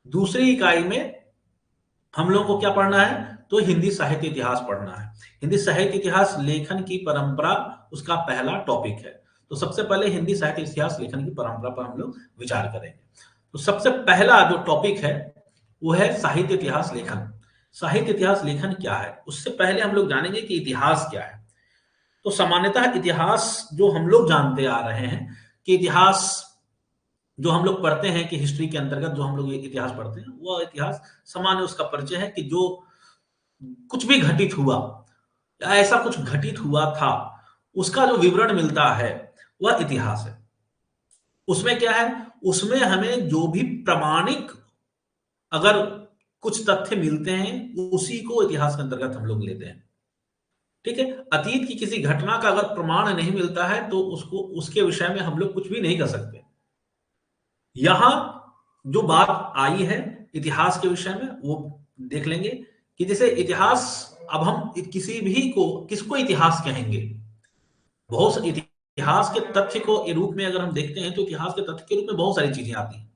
दूसरी इकाई में हम लोगों को क्या पढ़ना है? तो हिंदी साहित्य इतिहास पढ़ना है। हिंदी साहित्य इतिहास लेखन की परंपरा उसका पहला टॉपिक है। तो सबसे पहले हिंदी साहित्य इतिहास लेखन की परंपरा पर हम लोग विचार करेंगे। तो सबसे पहला जो टॉपिक है वो है साहित्य इतिहास लेखन। साहित्य इतिहास लेखन क्या है? उससे पहले हम लोग जानेंगे कि इतिहास क्या है। तो सामान्यतः इतिहास जो हम लोग जानते आ रहे हैं कि इतिहास जो हम लोग पढ़ते हैं कि हिस्ट्री के अंतर्गत जो हम लोग ये इतिहास पढ़ते हैं, वो इतिहास सामान्य उसका परिचय है कि जो कुछ भी घटित हुआ या ऐसा कुछ घटित हुआ था, उसका जो विवरण मिलता है, वह इतिहास है। उसमें क्या है? उसमें हमें जो भी प्रामाणिक अगर कुछ तथ्य मिलते हैं, उसी को इतिहास के अंतर्गत हम लोग लेते हैं। ठीक है? अतीत की किसी घटना का अगर प्रमाण नहीं मिलता है, तो उसको उसके विषय में हम लोग कुछ भी नहीं कर सकते। यहां जो बात आई है इतिहास के विषय में, वो देख लेंगे कि जैसे इतिहास, अब हम किसी भी को किसको इतिहास कहेंगे? बहुत इतिहास के तथ्य को के रूप में अगर हम देखते हैं, तो इतिहास के तथ्य के रूप में बहुत सारी चीजें आती हैं।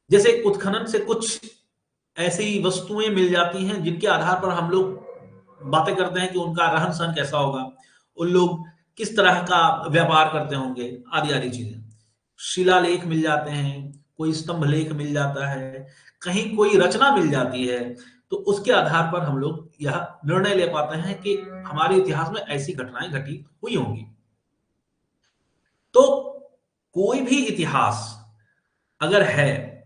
जैसे उत्खनन से कुछ ऐसी वस्तुएं मिल जाती हैं जिनके आधार पर हम लोग बातें करते हैं कि उनका रहन सहन कैसा होगा, उन लोग किस तरह का व्यापार करते होंगे, आदि आदि चीजें। शिलालेख मिल जाते हैं, कोई स्तंभ लेख मिल जाता है, कहीं कोई रचना मिल जाती है, तो उसके आधार पर हम लोग यह निर्णय ले पाते हैं कि हमारे इतिहास में ऐसी घटनाएं घटित हुई होंगी। तो कोई भी इतिहास अगर है,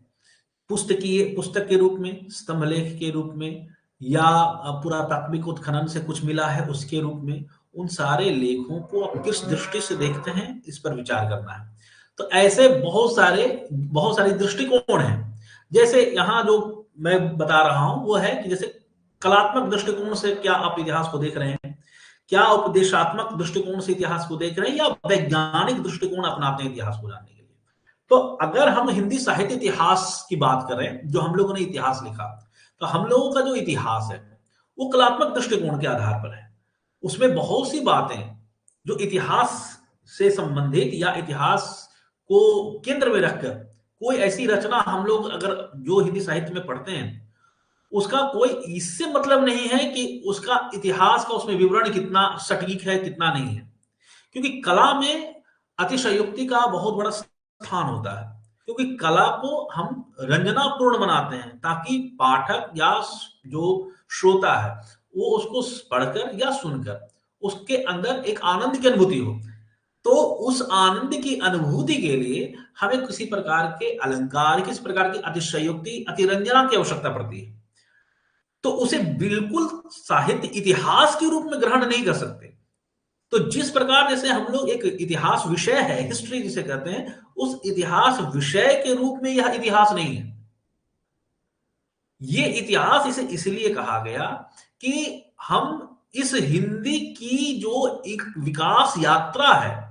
पुस्तक के रूप में, स्तंभ लेख के रूप में, या पुरातात्विक उत्खनन से कुछ मिला है उसके रूप में, उन सारे लेखों को आप किस दृष्टि से देखते हैं, इस पर विचार करना है। तो ऐसे बहुत सारे दृष्टिकोण हैं। जैसे यहाँ जो मैं बता रहा हूं वो है कि जैसे कलात्मक दृष्टिकोण से क्या आप इतिहास को देख रहे हैं, क्या उपदेशात्मक दृष्टिकोण से इतिहास को देख रहे हैं, या वैज्ञानिक दृष्टिकोण अपनाते हैं इतिहास को जानने के लिए। तो अगर हम हिंदी साहित्य इतिहास की बात करें, जो हम लोगों ने इतिहास लिखा, तो हम लोगों का जो इतिहास है वो कलात्मक दृष्टिकोण के आधार पर है। उसमें बहुत सी बातें जो इतिहास से संबंधित या इतिहास को केंद्र में रखकर कोई ऐसी रचना हम लोग अगर जो हिंदी साहित्य में पढ़ते हैं, उसका कोई इससे मतलब नहीं है कि उसका इतिहास का उसमें विवरण कितना सटीक है कितना नहीं है। क्योंकि कला में अतिशयोक्ति का बहुत बड़ा स्थान होता है। क्योंकि कला को हम रंजनापूर्ण बनाते हैं ताकि पाठक या जो श्रोता है वो उसको पढ़कर या सुनकर उसके अंदर एक आनंद की अनुभूति हो। तो उस आनंद की अनुभूति के लिए हमें किसी प्रकार के अलंकार, किसी प्रकार की अतिशयोक्ति, अतिरंजना की आवश्यकता पड़ती है। तो उसे बिल्कुल साहित्य इतिहास के रूप में ग्रहण नहीं कर सकते। तो जिस प्रकार जैसे हम लोग एक इतिहास विषय है, हिस्ट्री जिसे कहते हैं, उस इतिहास विषय के रूप में यह इतिहास नहीं है। ये इतिहास इसे इसलिए कहा गया कि हम इस हिंदी की जो एक विकास यात्रा है,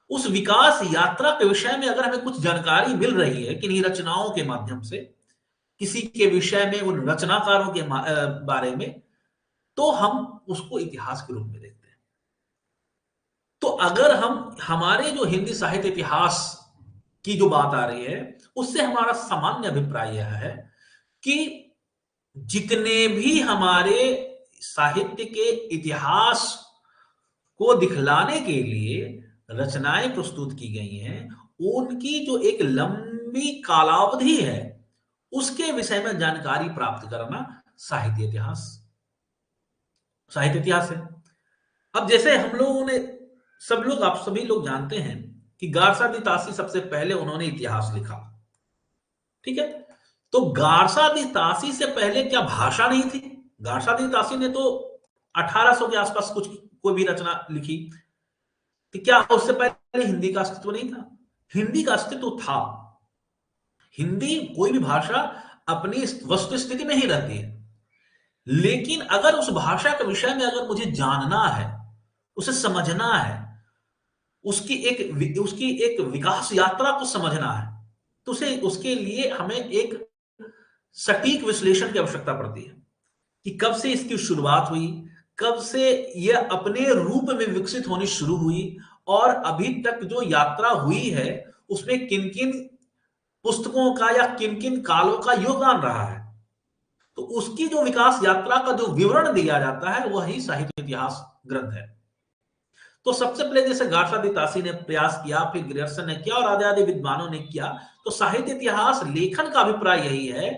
उस विकास यात्रा के विषय में अगर हमें कुछ जानकारी मिल रही है किन्हीं रचनाओं के माध्यम से, किसी के विषय में, उन रचनाकारों के बारे में, तो हम उसको इतिहास के रूप में देखते हैं। तो अगर हम हमारे जो हिंदी साहित्य इतिहास की जो बात आ रही है, उससे हमारा सामान्य अभिप्राय यह है कि जितने भी हमारे साहित्य के इतिहास को दिखलाने के लिए रचनाएं प्रस्तुत की गई हैं, उनकी जो एक लंबी कालावधि है, उसके विषय में जानकारी प्राप्त करना साहित्य इतिहास है। अब जैसे हम लोगों ने, सब लोग, आप सभी लोग जानते हैं कि गारसा दी तासी सबसे पहले उन्होंने इतिहास लिखा। ठीक है? तो गारसा दी तासी से पहले क्या भाषा नहीं थी? गारसा दी तासी ने तो 1800 के आसपास कुछ कोई भी रचना लिखी, तो क्या उससे पहले हिंदी का अस्तित्व नहीं था? हिंदी का अस्तित्व था। हिंदी कोई भी भाषा अपनी वस्तु स्थिति में ही रहती है। लेकिन अगर उस भाषा के विषय में अगर मुझे जानना है, उसे समझना है, उसकी एक विकास यात्रा को समझना है, तो उसे उसके लिए हमें एक सटीक विश्लेषण की आवश्यकता पड़ती है कि कब से इसकी शुरुआत हुई, कब से यह अपने रूप में विकसित होनी शुरू हुई, और अभी तक जो यात्रा हुई है उसमें किन किन पुस्तकों का या किन किन कालों का योगदान रहा है, तो उसकी जो विकास यात्रा का जो विवरण दिया जाता है वही साहित्य इतिहास ग्रंथ है। तो सबसे पहले जैसे गार्सादितासी ने प्रयास किया, फिर ग्रियर्सन ने किया और आदि आदि विद्वानों ने किया। तो साहित्य इतिहास लेखन का अभिप्राय यही है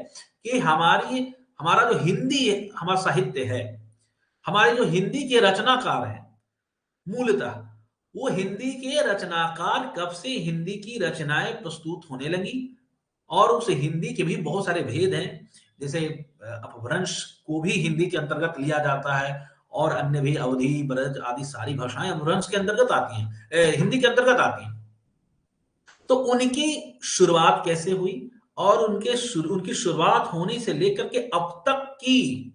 कि हमारा जो हिंदी हमारा साहित्य है, हमारे जो हिंदी के रचनाकार हैं, मूलतः वो हिंदी के रचनाकार कब से हिंदी की रचनाएं प्रस्तुत होने लगी, और उस हिंदी के भी बहुत सारे भेद हैं। जैसे अपभ्रंश को भी हिंदी के अंतर्गत लिया जाता है, और अन्य भी अवधी, ब्रज आदि सारी भाषाएं अपभ्रंश के अंतर्गत आती हैं, हिंदी के अंतर्गत आती हैं। तो उनकी शुरुआत कैसे हुई, और उनकी शुरुआत होने से लेकर के अब तक की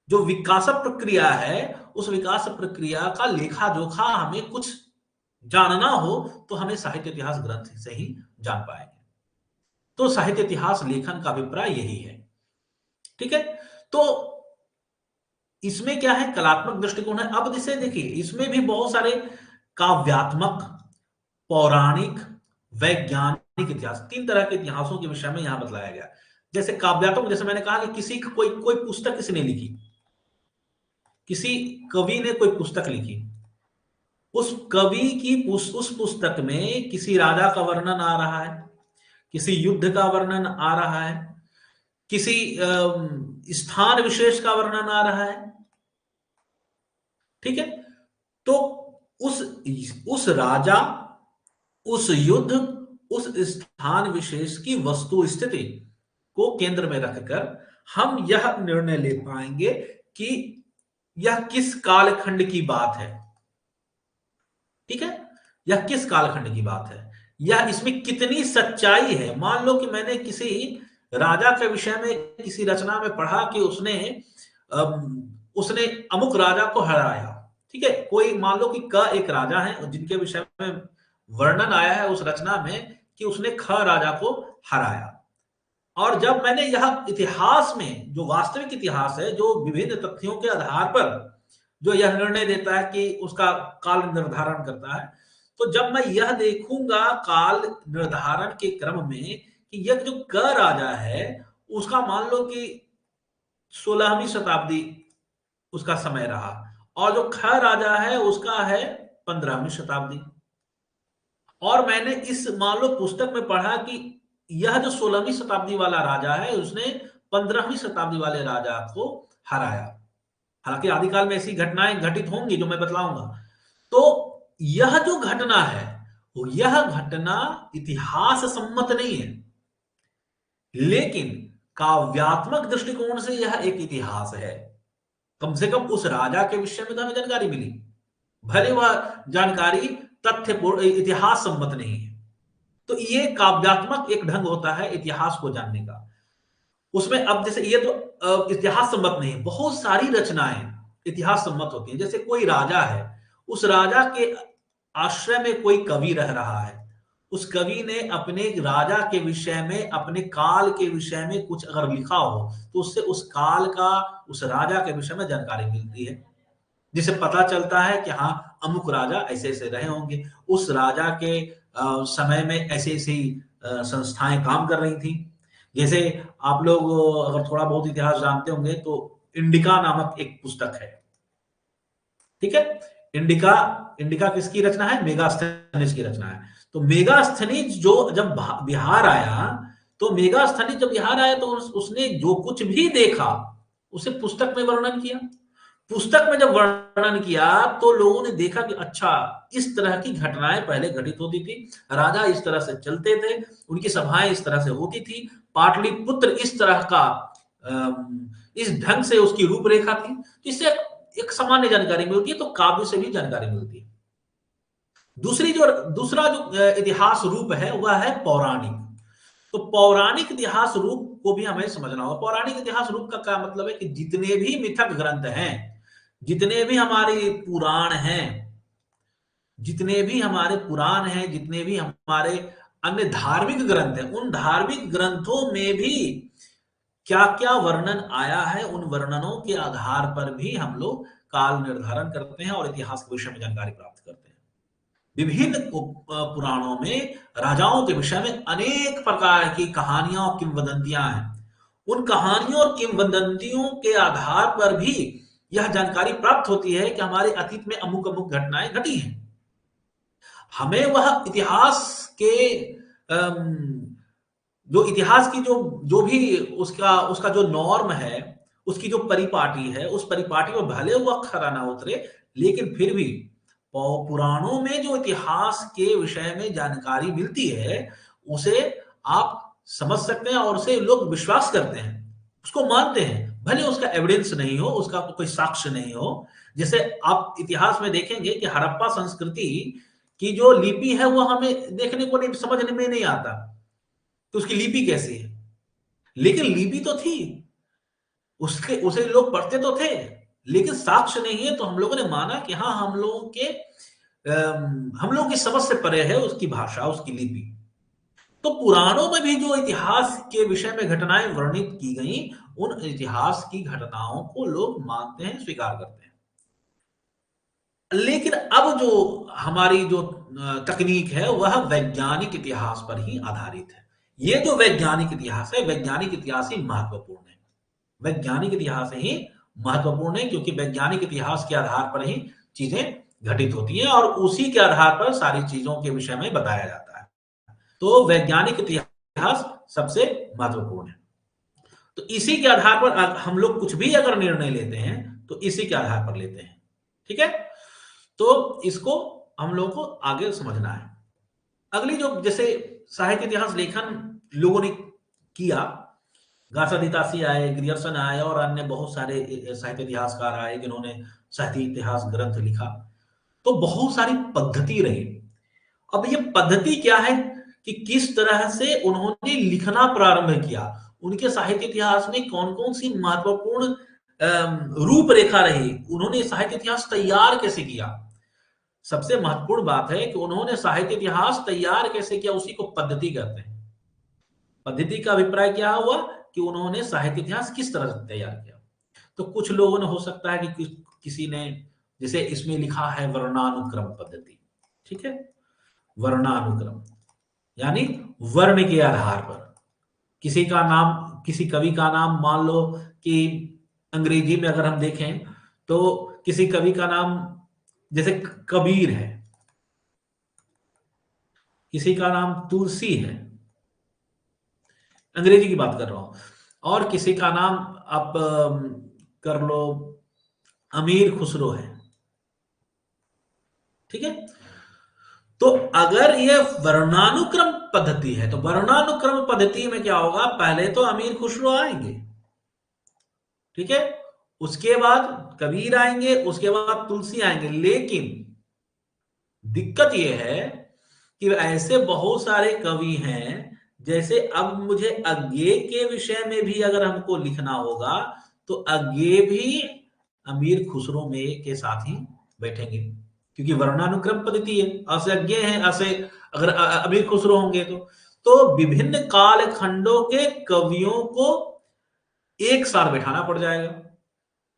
जो विकास प्रक्रिया है, उस विकास प्रक्रिया का लेखा जोखा हमें कुछ जानना हो तो हमें साहित्य इतिहास ग्रंथ से ही जान पाएंगे। तो साहित्य इतिहास लेखन का अभिप्राय यही है। ठीक है, तो इसमें क्या है, कलात्मक दृष्टिकोण है। अब जैसे देखिए, इसमें भी बहुत सारे काव्यात्मक, पौराणिक, वैज्ञानिक इतिहास, तीन तरह के इतिहासों के विषय में यहां बतलाया गया। जैसे काव्यात्मक, जैसे मैंने कहा कि किसी कोई कोई पुस्तक किसने लिखी, किसी कवि ने कोई पुस्तक लिखी, उस कवि की उस पुस्तक में किसी राजा का वर्णन आ रहा है, किसी युद्ध का वर्णन आ रहा है, किसी स्थान विशेष का वर्णन आ रहा है। ठीक है, तो उस राजा, उस युद्ध, उस स्थान विशेष की वस्तु स्थिति को केंद्र में रखकर हम यह निर्णय ले पाएंगे कि यह किस कालखंड की बात है। ठीक है, यह किस कालखंड की बात है, यह इसमें कितनी सच्चाई है। मान लो कि मैंने किसी राजा के विषय में किसी रचना में पढ़ा कि उसने अमुक राजा को हराया। ठीक है, कोई मान लो कि क एक राजा है जिनके विषय में वर्णन आया है उस रचना में कि उसने ख राजा को हराया। और जब मैंने यह इतिहास में, जो वास्तविक इतिहास है, जो विभिन्न तथ्यों के आधार पर जो यह निर्णय देता है कि उसका काल निर्धारण करता है, तो जब मैं यह देखूंगा काल निर्धारण के क्रम में कि यह जो क राजा है उसका मान लो कि 16वीं शताब्दी उसका समय रहा, और जो ख राजा है उसका है 15वीं शताब्दी। और मैंने इस मान लो पुस्तक में पढ़ा कि यह जो 16वीं शताब्दी वाला राजा है उसने 15वीं शताब्दी वाले राजा को हराया। हालांकि आदिकाल में ऐसी घटनाएं घटित होंगी जो मैं बतलाऊंगा। तो यह जो घटना है, यह घटना इतिहास सम्मत नहीं है, लेकिन काव्यात्मक दृष्टिकोण से यह एक इतिहास है। कम से कम उस राजा के विषय में तो हमें जानकारी मिली, भले वह जानकारी तथ्य इतिहास सम्मत नहीं है। तो ये काव्यात्मक एक ढंग होता है इतिहास को जानने का। उसमें अब जैसे ये तो इतिहास सम्मत नहीं है, बहुत सारी रचनाएं इतिहास सम्मत होती हैं। जैसे कोई राजा है, उस राजा के आश्रय में कोई कवि रह रहा है, उस कवि ने अपने राजा के विषय में, अपने काल के विषय में कुछ अगर लिखा हो तो उससे उस काल का, उस राजा के विषय में जानकारी मिलती है, जिसे पता चलता है कि हाँ अमुक राजा ऐसे ऐसे रहे होंगे, उस राजा के समय में ऐसी ऐसी संस्थाएं काम कर रही थी। जैसे आप लोग अगर थोड़ा बहुत इतिहास जानते होंगे तो इंडिका नामक एक पुस्तक है। ठीक है, इंडिका इंडिका किसकी रचना है, मेगास्थनीज की रचना है। तो मेगास्थनीज जो जब बिहार आया, तो मेगास्थनीज जब बिहार आया तो उसने जो कुछ भी देखा उसे पुस्तक में वर्णन किया। पुस्तक में जब वर्णन किया तो लोगों ने देखा कि अच्छा, इस तरह की घटनाएं पहले घटित होती थी, राजा इस तरह से चलते थे, उनकी सभाएं इस तरह से होती थी, पाटलिपुत्र इस तरह का इस ढंग से उसकी रूपरेखा थी। इससे एक सामान्य जानकारी मिलती है, तो काव्य से भी जानकारी मिलती है। दूसरा जो इतिहास रूप है वह है पौराणिक। तो पौराणिक इतिहास रूप को भी हमें समझना होगा। पौराणिक इतिहास रूप का क्या मतलब है कि जितने भी मिथक ग्रंथ हैं, जितने भी हमारे पुराण हैं, जितने भी हमारे पुराण हैं, जितने भी हमारे अन्य धार्मिक ग्रंथ हैं, उन धार्मिक ग्रंथों में भी क्या क्या वर्णन आया है, उन वर्णनों के आधार पर भी हम लोग काल निर्धारण करते हैं और इतिहास के विषय में जानकारी प्राप्त करते हैं। विभिन्न पुराणों में राजाओं के विषय में अनेक प्रकार की कहानियां और किंवदंतियां हैं। उन कहानियों और किंवदंतियों के आधार पर भी यह जानकारी प्राप्त होती है कि हमारे अतीत में अमुक अमुक घटनाएं घटी हैं। हमें वह इतिहास के जो इतिहास की जो जो भी उसका उसका जो नॉर्म है, उसकी जो परिपाटी है, उस परिपाटी में भले वो खरा ना उतरे, लेकिन फिर भी पुराणों में जो इतिहास के विषय में जानकारी मिलती है, उसे आप समझ सकते हैं और उसे लोग विश्वास करते हैं, उसको मानते हैं, भले उसका एविडेंस नहीं हो, उसका कोई साक्ष्य नहीं हो। जैसे आप इतिहास में देखेंगे कि हड़प्पा संस्कृति की जो लिपि है, वो हमें देखने को नहीं, समझने में नहीं आता तो उसकी लिपि कैसी है, लेकिन लिपि तो थी, उसके उसे लोग पढ़ते तो थे, लेकिन साक्ष्य नहीं है, तो हम लोगों ने माना कि हाँ, हम लोगों की समझ से परे है उसकी भाषा, उसकी लिपि। तो पुराणों में भी जो इतिहास के विषय में घटनाएं वर्णित की गई, उन इतिहास की घटनाओं को लोग मानते हैं, स्वीकार करते हैं। लेकिन अब जो हमारी जो तकनीक है, वह वैज्ञानिक इतिहास पर ही आधारित है। ये जो वैज्ञानिक इतिहास है, वैज्ञानिक इतिहास ही महत्वपूर्ण है। वैज्ञानिक इतिहास ही महत्वपूर्ण है, क्योंकि वैज्ञानिक इतिहास के आधार पर ही चीजें घटित होती हैं और उसी के आधार पर सारी चीजों के विषय में बताया जाता है। तो वैज्ञानिक इतिहास सबसे महत्वपूर्ण है। तो इसी के आधार पर हम लोग कुछ भी अगर निर्णय लेते हैं, तो इसी के आधार पर लेते हैं। ठीक है, तो इसको हम लोगों को आगे समझना है। अगली जो जैसे साहित्य इतिहास लेखन लोगों ने किया, घासादितासी आए, ग्रियर्सन आए और अन्य बहुत सारे साहित्य इतिहासकार आए जिन्होंने साहित्य इतिहास ग्रंथ लिखा। तो बहुत सारी पद्धति रही। अब ये पद्धति क्या है कि किस तरह से उन्होंने लिखना प्रारंभ किया, उनके साहित्य इतिहास में कौन कौन सी महत्वपूर्ण रूपरेखा रही, उन्होंने साहित्य इतिहास तैयार कैसे किया। सबसे महत्वपूर्ण बात है कि उन्होंने साहित्य इतिहास तैयार कैसे किया, उसी को पद्धति कहते हैं। पद्धति का अभिप्राय क्या हुआ कि उन्होंने साहित्य इतिहास किस तरह से तैयार किया। तो कुछ लोगों ने, हो सकता है कि किसी ने, जैसे इसमें लिखा है वर्णानुक्रम पद्धति। ठीक है, वर्णानुक्रम यानी वर्ण के आधार पर किसी का नाम, किसी कवि का नाम, मान लो कि अंग्रेजी में अगर हम देखें तो किसी कवि का नाम जैसे कबीर है, किसी का नाम तुलसी है, अंग्रेजी की बात कर रहा हूं, और किसी का नाम आप कर लो अमीर खुसरो है। ठीक है, तो अगर ये वर्णानुक्रम पद्धति है, तो वर्णानुक्रम पद्धति में क्या होगा, पहले तो अमीर खुसरो आएंगे, ठीक है, उसके बाद कबीर आएंगे, उसके बाद तुलसी आएंगे। लेकिन दिक्कत यह है कि ऐसे बहुत सारे कवि हैं, जैसे अब मुझे अज्ञे के विषय में भी अगर हमको लिखना होगा, तो अज्ञे भी अमीर खुसरो में के साथ ही बैठेंगे, क्योंकि वर्णानुक्रम पद्धति है, असे अज्ञे हैं, असे अगर अमीर खुसरो होंगे तो विभिन्न काल खंडों के कवियों को एक साथ बैठाना पड़ जाएगा,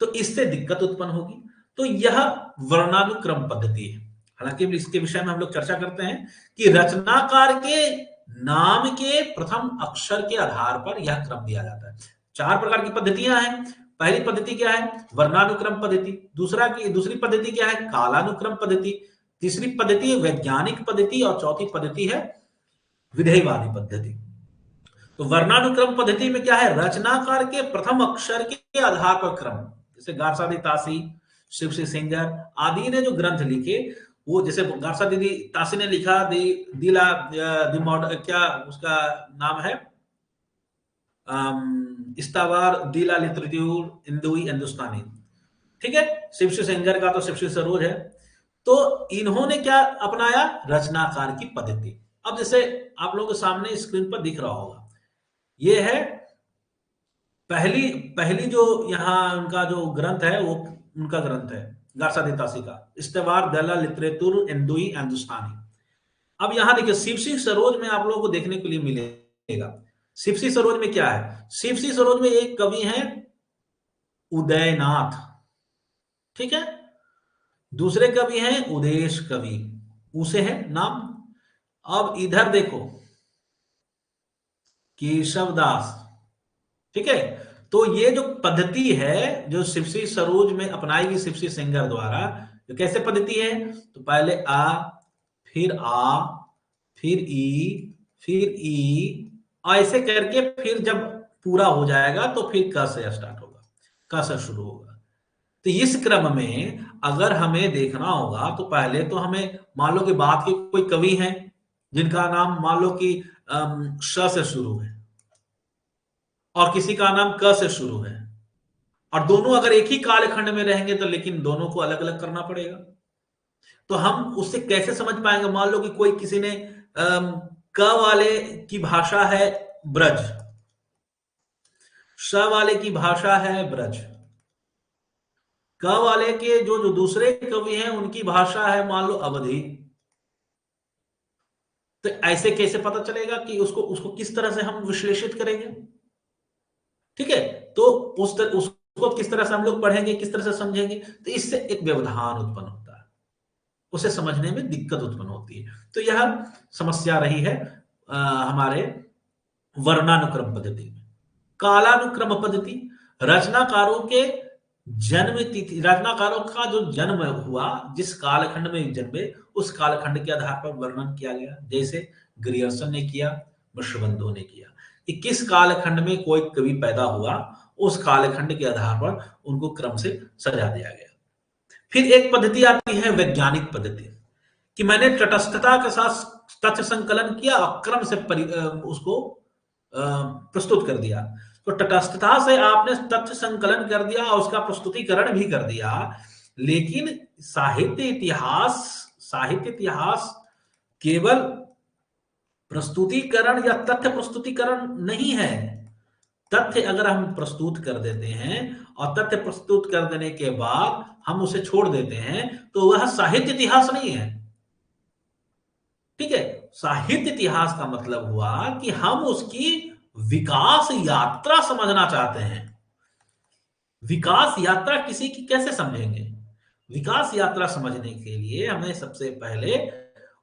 तो इससे दिक्कत उत्पन्न होगी। तो यह वर्णानुक्रम पद्धति है। हालांकि इसके विषय में हम लोग चर्चा करते हैं कि रचनाकार के नाम के प्रथम अक्षर के आधार पर यह क्रम दिया जाता है। चार प्रकार की पद्धतियां हैं। पहली पद्धति क्या है, वर्णानुक्रम पद्धति। दूसरी पद्धति क्या है, कालानुक्रम पद्धति। तीसरी पद्धति है वैज्ञानिक पद्धति, और चौथी पद्धति है विधेयवादी पद्धति। तो वर्णानुक्रम पद्धति में क्या है, रचनाकार के प्रथम अक्षर के आधार पर क्रम। जैसे गार्सादी शिव श्री सेंगर आदि ने जो ग्रंथ लिखे, वो जैसे गार्सादी तासी ने लिखा दिला क्या उसका नाम है, इस्तावार दिला लिटरेचर इंदुई हिंदुस्तानी। ठीक है, शिव श्री सेंगर का तो शिव श्री सरोज है। तो इन्होंने क्या अपनाया, रचनाकार की पद्धति। अब जैसे आप लोगों के सामने स्क्रीन पर दिख रहा होगा, ये है पहली पहली जो यहाँ उनका जो ग्रंथ है, वो उनका ग्रंथ है गार्सादी का, इस्तेवार दला लिटरेचर इंदुई हिंदुस्तानी। अब यहां देखिए शिवसी सरोज में आप लोगों को देखने के लिए मिलेगा। शिवसी सरोज में क्या है, शिवसी सरोज में एक कवि है उदयनाथ, ठीक है, दूसरे कवि हैं उदेश कवि, उसे है नाम। अब इधर देखो, केशव दास, ठीक है। तो ये जो पद्धति है जो शिवसी सरोज में अपनाई गई शिवसी सेंगर द्वारा, जो कैसे पद्धति है, तो पहले आ, फिर आ, फिर ई, फिर ई, ऐसे करके फिर जब पूरा हो जाएगा तो फिर क से स्टार्ट होगा, क से शुरू होगा। तो इस क्रम में अगर हमें देखना होगा तो पहले तो हमें मान लो कि बात के कोई कवि हैं जिनका नाम मान लो कि श से शुरू है और किसी का नाम क से शुरू है, और दोनों अगर एक ही कालखंड में रहेंगे तो लेकिन दोनों को अलग अलग करना पड़ेगा। तो हम उससे कैसे समझ पाएंगे, मान लो कि कोई किसी ने क वाले की भाषा है ब्रज, श वाले की भाषा है ब्रज, क वाले के जो दूसरे कवि हैं उनकी भाषा है मान लो अवधी। तो ऐसे कैसे पता चलेगा कि उसको उसको किस तरह से हम विश्लेषित करेंगे, ठीक है। तो उसको किस तरह से हम लोग पढ़ेंगे, किस तरह से समझेंगे, तो इससे एक व्यवधान उत्पन्न होता है, उसे समझने में दिक्कत उत्पन्न होती है। तो यह समस्या रही है हमारे वर्णानुक्रम पद्धति में। कालानुक्रम पद्धति, रचनाकारों के जन्म तिथि, रचनाकारों का जो जन्म हुआ, जिस कालखंड में जन्मे उस कालखंड के आधार पर वर्णन किया गया, जैसे ग्रियर्सन ने किया, विश्वबंधु ने किया कि किस कालखंड में कोई कवि पैदा हुआ, उस कालखंड के आधार पर उनको क्रम से सजा दिया गया। फिर एक पद्धति आती है वैज्ञानिक पद्धति, कि मैंने तटस्थता के साथ तथ्य संकलन किया और क्रम से उसको प्रस्तुत कर दिया। तो तटस्थता से आपने तथ्य संकलन कर दिया और उसका प्रस्तुतिकरण भी कर दिया, लेकिन साहित्य इतिहास केवल प्रस्तुतिकरण या तथ्य प्रस्तुतिकरण नहीं है। तथ्य अगर हम प्रस्तुत कर देते हैं और तथ्य प्रस्तुत कर देने के बाद हम उसे छोड़ देते हैं तो वह साहित्य इतिहास नहीं है, ठीक है। साहित्य इतिहास का मतलब हुआ कि हम उसकी विकास यात्रा समझना चाहते हैं। विकास यात्रा किसी की कैसे समझेंगे, विकास यात्रा समझने के लिए हमें सबसे पहले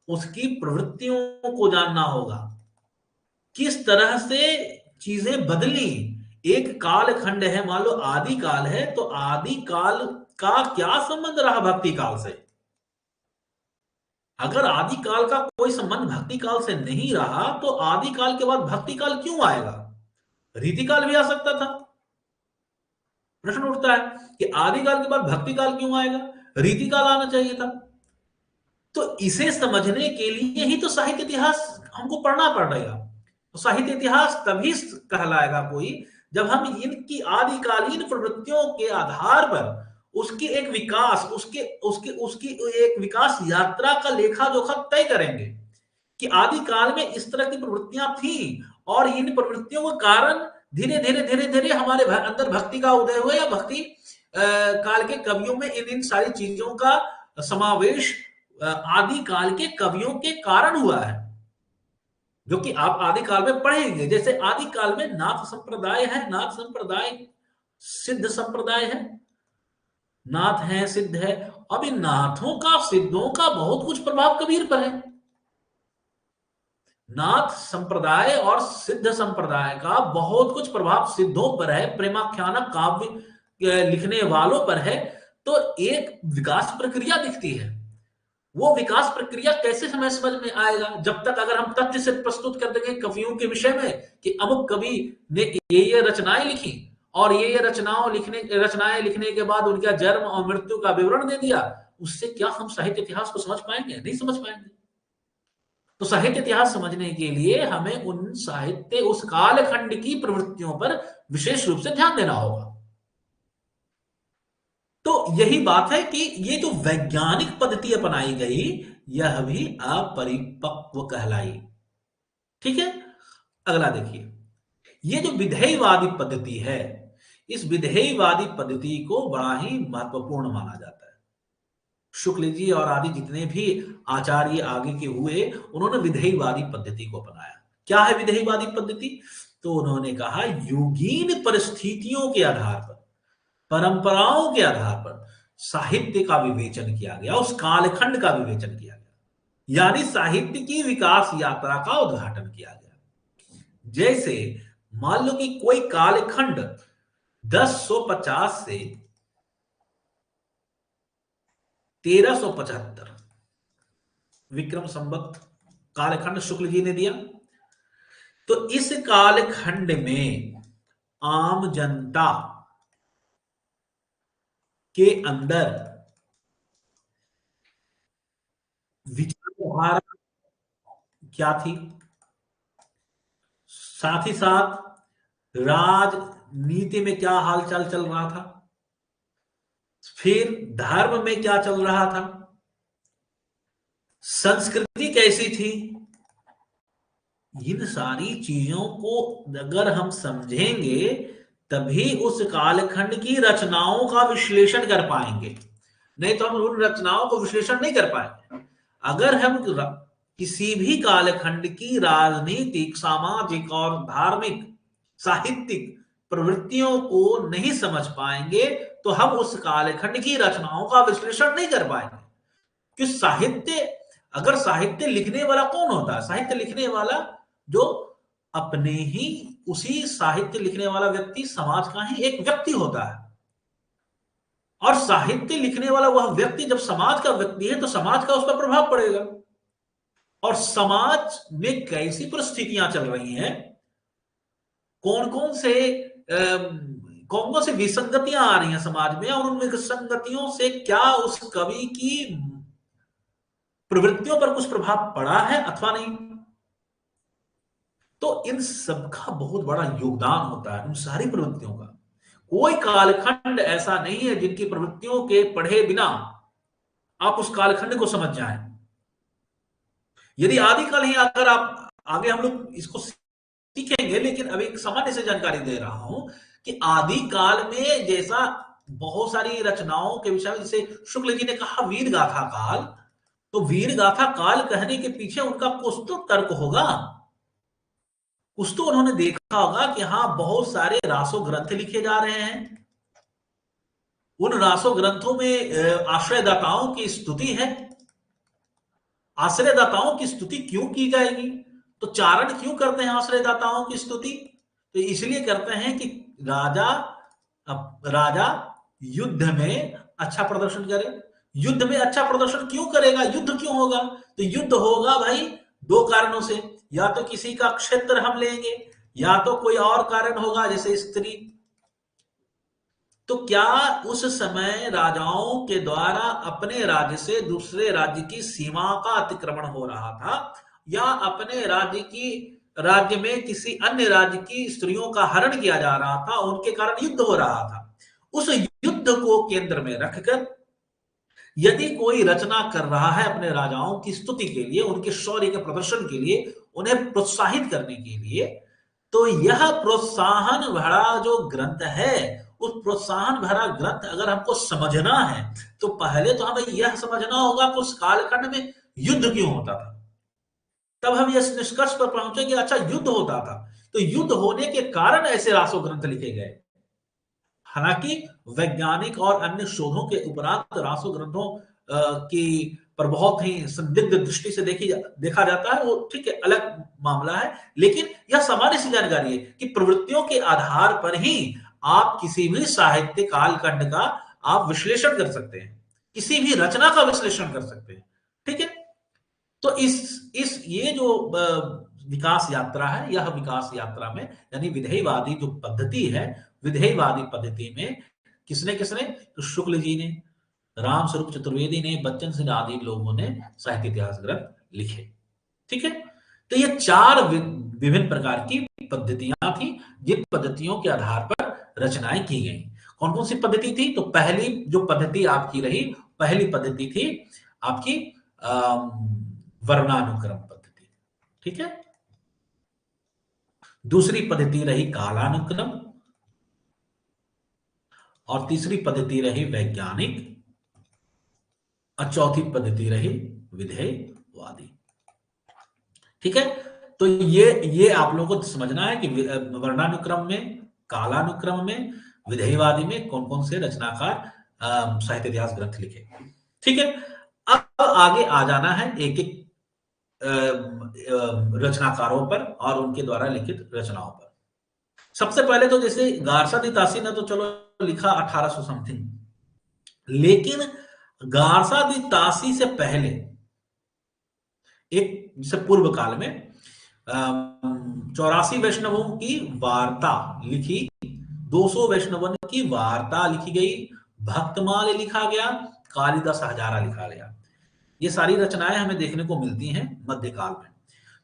उसकी प्रवृत्तियों को जानना होगा, किस तरह से चीजें बदली। एक कालखंड है, मान लो आदि काल है, तो आदि काल का क्या संबंध रहा भक्ति काल से। अगर आदि काल का कोई संबंध भक्ति काल से नहीं रहा तो आदि काल के बाद भक्ति काल क्यों आएगा, रीति काल भी आ सकता था। प्रश्न उठता है कि आदि काल के बाद भक्ति काल क्यों आएगा, रीति काल आना चाहिए था। तो इसे समझने के लिए ही तो साहित्य इतिहास हमको पढ़ना पड़ेगा। तो साहित्य इतिहास तभी कहलाएगा कोई जब हम इनकी आदिकालीन प्रवृत्तियों के आधार पर उसकी एक विकास, उसके उसकी उसकी एक विकास यात्रा का लेखा जोखा तय करेंगे कि आदिकाल में इस तरह की प्रवृत्तियां थी और इन प्रवृत्तियों के कारण धीरे धीरे धीरे धीरे हमारे अंदर भक्ति का उदय हुआ, या भक्ति काल के कवियों में इन सारी चीजों का समावेश आदिकाल के कवियों के कारण हुआ है, जो कि आप आदिकाल में पढ़ेंगे। जैसे आदिकाल में नाथ संप्रदाय है, नाथ संप्रदाय सिद्ध संप्रदाय है, नाथ है, सिद्ध है। अब इन नाथों का, सिद्धों का बहुत कुछ प्रभाव कबीर पर है। नाथ संप्रदाय और सिद्ध संप्रदाय का बहुत कुछ प्रभाव सिद्धों पर है, प्रेमाख्यान काव्य लिखने वालों पर है। तो एक विकास प्रक्रिया दिखती है। वो विकास प्रक्रिया कैसे हमें समझ में आएगा, जब तक अगर हम तथ्य से प्रस्तुत कर देंगे कवियों के विषय में कि अमुक कवि ने ये रचनाएं लिखी और ये रचनाएं लिखने के बाद उनका जन्म और मृत्यु का विवरण दे दिया, उससे क्या हम साहित्य इतिहास को समझ पाएंगे, नहीं समझ पाएंगे। तो साहित्य इतिहास समझने के लिए हमें उस कालखंड की प्रवृत्तियों पर विशेष रूप से ध्यान देना होगा। तो यही बात है कि ये जो वैज्ञानिक पद्धति अपनाई गई यह भी अपरिपक्व कहलाई, ठीक है। अगला देखिए, ये जो विधेयवादी पद्धति है, इस विधेयवादी पद्धति को बड़ा ही महत्वपूर्ण माना जाता है। शुक्ल जी और आदि जितने भी आचार्य आगे के हुए, उन्होंने विधेयवादी पद्धति को अपनाया। क्या है विधेयवादी पद्धति, तो उन्होंने कहा युगीन परिस्थितियों के आधार पर, परंपराओं के आधार पर साहित्य का विवेचन किया गया, उस कालखंड का विवेचन किया गया। यानी साहित्य की विकास यात्रा का उद्घाटन किया गया। जैसे मान लो कि कोई कालखंड 1050 से 1375 विक्रम संवत कालखंड शुक्ल जी ने दिया। तो इस कालखंड में आम जनता के अंदर विचारधारा क्या थी, साथ ही साथ राजनीति में क्या हालचाल चल रहा था, फिर धर्म में क्या चल रहा था, संस्कृति कैसी थी, इन सारी चीजों को अगर हम समझेंगे तभी उस कालखंड की रचनाओं का विश्लेषण कर पाएंगे। नहीं तो हम उन रचनाओं को विश्लेषण नहीं कर पाएंगे। अगर हम किसी भी कालखंड की राजनीतिक, सामाजिक और धार्मिक, साहित्यिक प्रवृत्तियों को नहीं समझ पाएंगे तो हम उस कालखंड की रचनाओं का विश्लेषण नहीं कर पाएंगे। कि साहित्य, अगर साहित्य लिखने वाला कौन होता है? साहित्य लिखने वाला जो अपने ही उसी साहित्य लिखने वाला व्यक्ति समाज का ही एक व्यक्ति होता है। और साहित्य लिखने वाला वह व्यक्ति जब समाज का व्यक्ति है तो समाज का उस पर प्रभाव पड़ेगा। और समाज में कैसी परिस्थितियां चल रही हैं, कौन कौन से विसंगतियां आ रही हैं समाज में, और उन विसंगतियों से क्या उस कवि की प्रवृत्तियों पर कुछ प्रभाव पड़ा है अथवा नहीं। तो इन सब का बहुत बड़ा योगदान होता है, उन सारी प्रवृत्तियों का। कोई कालखंड ऐसा नहीं है जिनकी प्रवृत्तियों के पढ़े बिना आप उस कालखंड को समझ जाएं। यदि आदिकाल ही अगर आप आगे हम लोग इसको सीखेंगे, लेकिन अभी एक सामान्य से जानकारी दे रहा हूं कि आदिकाल में जैसा बहुत सारी रचनाओं के विषय में, जैसे शुक्ल जी ने कहा वीर गाथा काल, तो वीर गाथा काल कहने के पीछे उनका कुछ तो तर्क होगा, कुछ तो उन्होंने देखा होगा कि हाँ बहुत सारे रासो ग्रंथ लिखे जा रहे हैं, उन रासो ग्रंथों में आश्रयदाताओं की स्तुति है, आश्रयदाताओं की स्तुति क्यों की जाएगी? तो चारण क्यों करते हैं आश्रयदाताओं की स्तुति? तो इसलिए करते हैं कि राजा युद्ध में अच्छा प्रदर्शन करे। युद्ध में अच्छा प्रदर्शन क्यों करेगा? युद्ध क्यों होगा? तो युद्ध होगा भाई दो कारणों से, या तो किसी का क्षेत्र हम लेंगे, या तो कोई और कारण होगा जैसे स्त्री। तो क्या उस समय राजाओं के द्वारा अपने राज्य से दूसरे राज्य की सीमा का अतिक्रमण हो रहा था, या अपने राज्य में किसी अन्य राज्य की स्त्रियों का हरण किया जा रहा था, उनके कारण युद्ध हो रहा था? उस युद्ध को केंद्र में रखकर यदि कोई रचना कर रहा है अपने राजाओं की स्तुति के लिए, उनके शौर्य के प्रदर्शन के लिए, उन्हें प्रोत्साहित करने के लिए, तो यह प्रोत्साहन भरा जो ग्रंथ है, उस प्रोत्साहन भरा ग्रंथ अगर हमको समझना है तो पहले तो हमें यह समझना होगा कि उस कालखंड में युद्ध क्यों होता था। तब हम इस निष्कर्ष पर पहुंचे कि अच्छा युद्ध होता था, तो युद्ध होने के कारण ऐसे रासो ग्रंथ लिखे गए। हालांकि वैज्ञानिक और अन्य शोधों के उपरांत रासो ग्रंथों की पर बहुत ही संदिग्ध दृष्टि से देखा जाता है, वो ठीक है, अलग मामला है। लेकिन यह सामान्य सी जानकारी है कि प्रवृत्तियों के आधार पर ही आप किसी भी साहित्य कालखंड का आप विश्लेषण कर सकते हैं, किसी भी रचना का विश्लेषण कर सकते हैं। ठीक है, तो इस ये जो विकास यात्रा है, यह विकास यात्रा में यानी विधेयवादी जो पद्धति है, विधेयवादी पद्धति में किसने किसने, तो शुक्ल जी ने, राम स्वरूप चतुर्वेदी ने, बच्चन सिंह आदि लोगों ने साहित्य इतिहास ग्रंथ लिखे। ठीक है, तो ये चार विभिन्न प्रकार की पद्धतियां थी जिन पद्धतियों के आधार पर रचनाएं की गई। कौन कौन सी पद्धति थी? तो पहली जो पद्धति आपकी रही, पहली पद्धति थी आपकी वर्णानुक्रम पद्धति। ठीक है, दूसरी पद्धति रही कालानुक्रम, और तीसरी पद्धति रही वैज्ञानिक, और चौथी पद्धति रही विधेयवादी। ठीक है, तो ये आप लोगों को समझना है कि वर्णानुक्रम में, कालानुक्रम में, विधेयवादी में कौन कौन से रचनाकार साहित्य इतिहास ग्रंथ लिखे। ठीक है, अब आगे आ जाना है, एक एक रचनाकारों पर और उनके द्वारा लिखित रचनाओं पर। सबसे पहले तो जैसे गारसा दी तासी ने तो चलो लिखा 1800 समथिंग, लेकिन गारसा दी तासी से पहले एक जैसे पूर्व काल में 84 वैष्णवों की वार्ता लिखी, 200 वैष्णवों की वार्ता लिखी गई, भक्तमाल लिखा गया, कालिदास हजारा लिखा गया। ये सारी रचनाएं हमें देखने को मिलती हैं मध्यकाल में।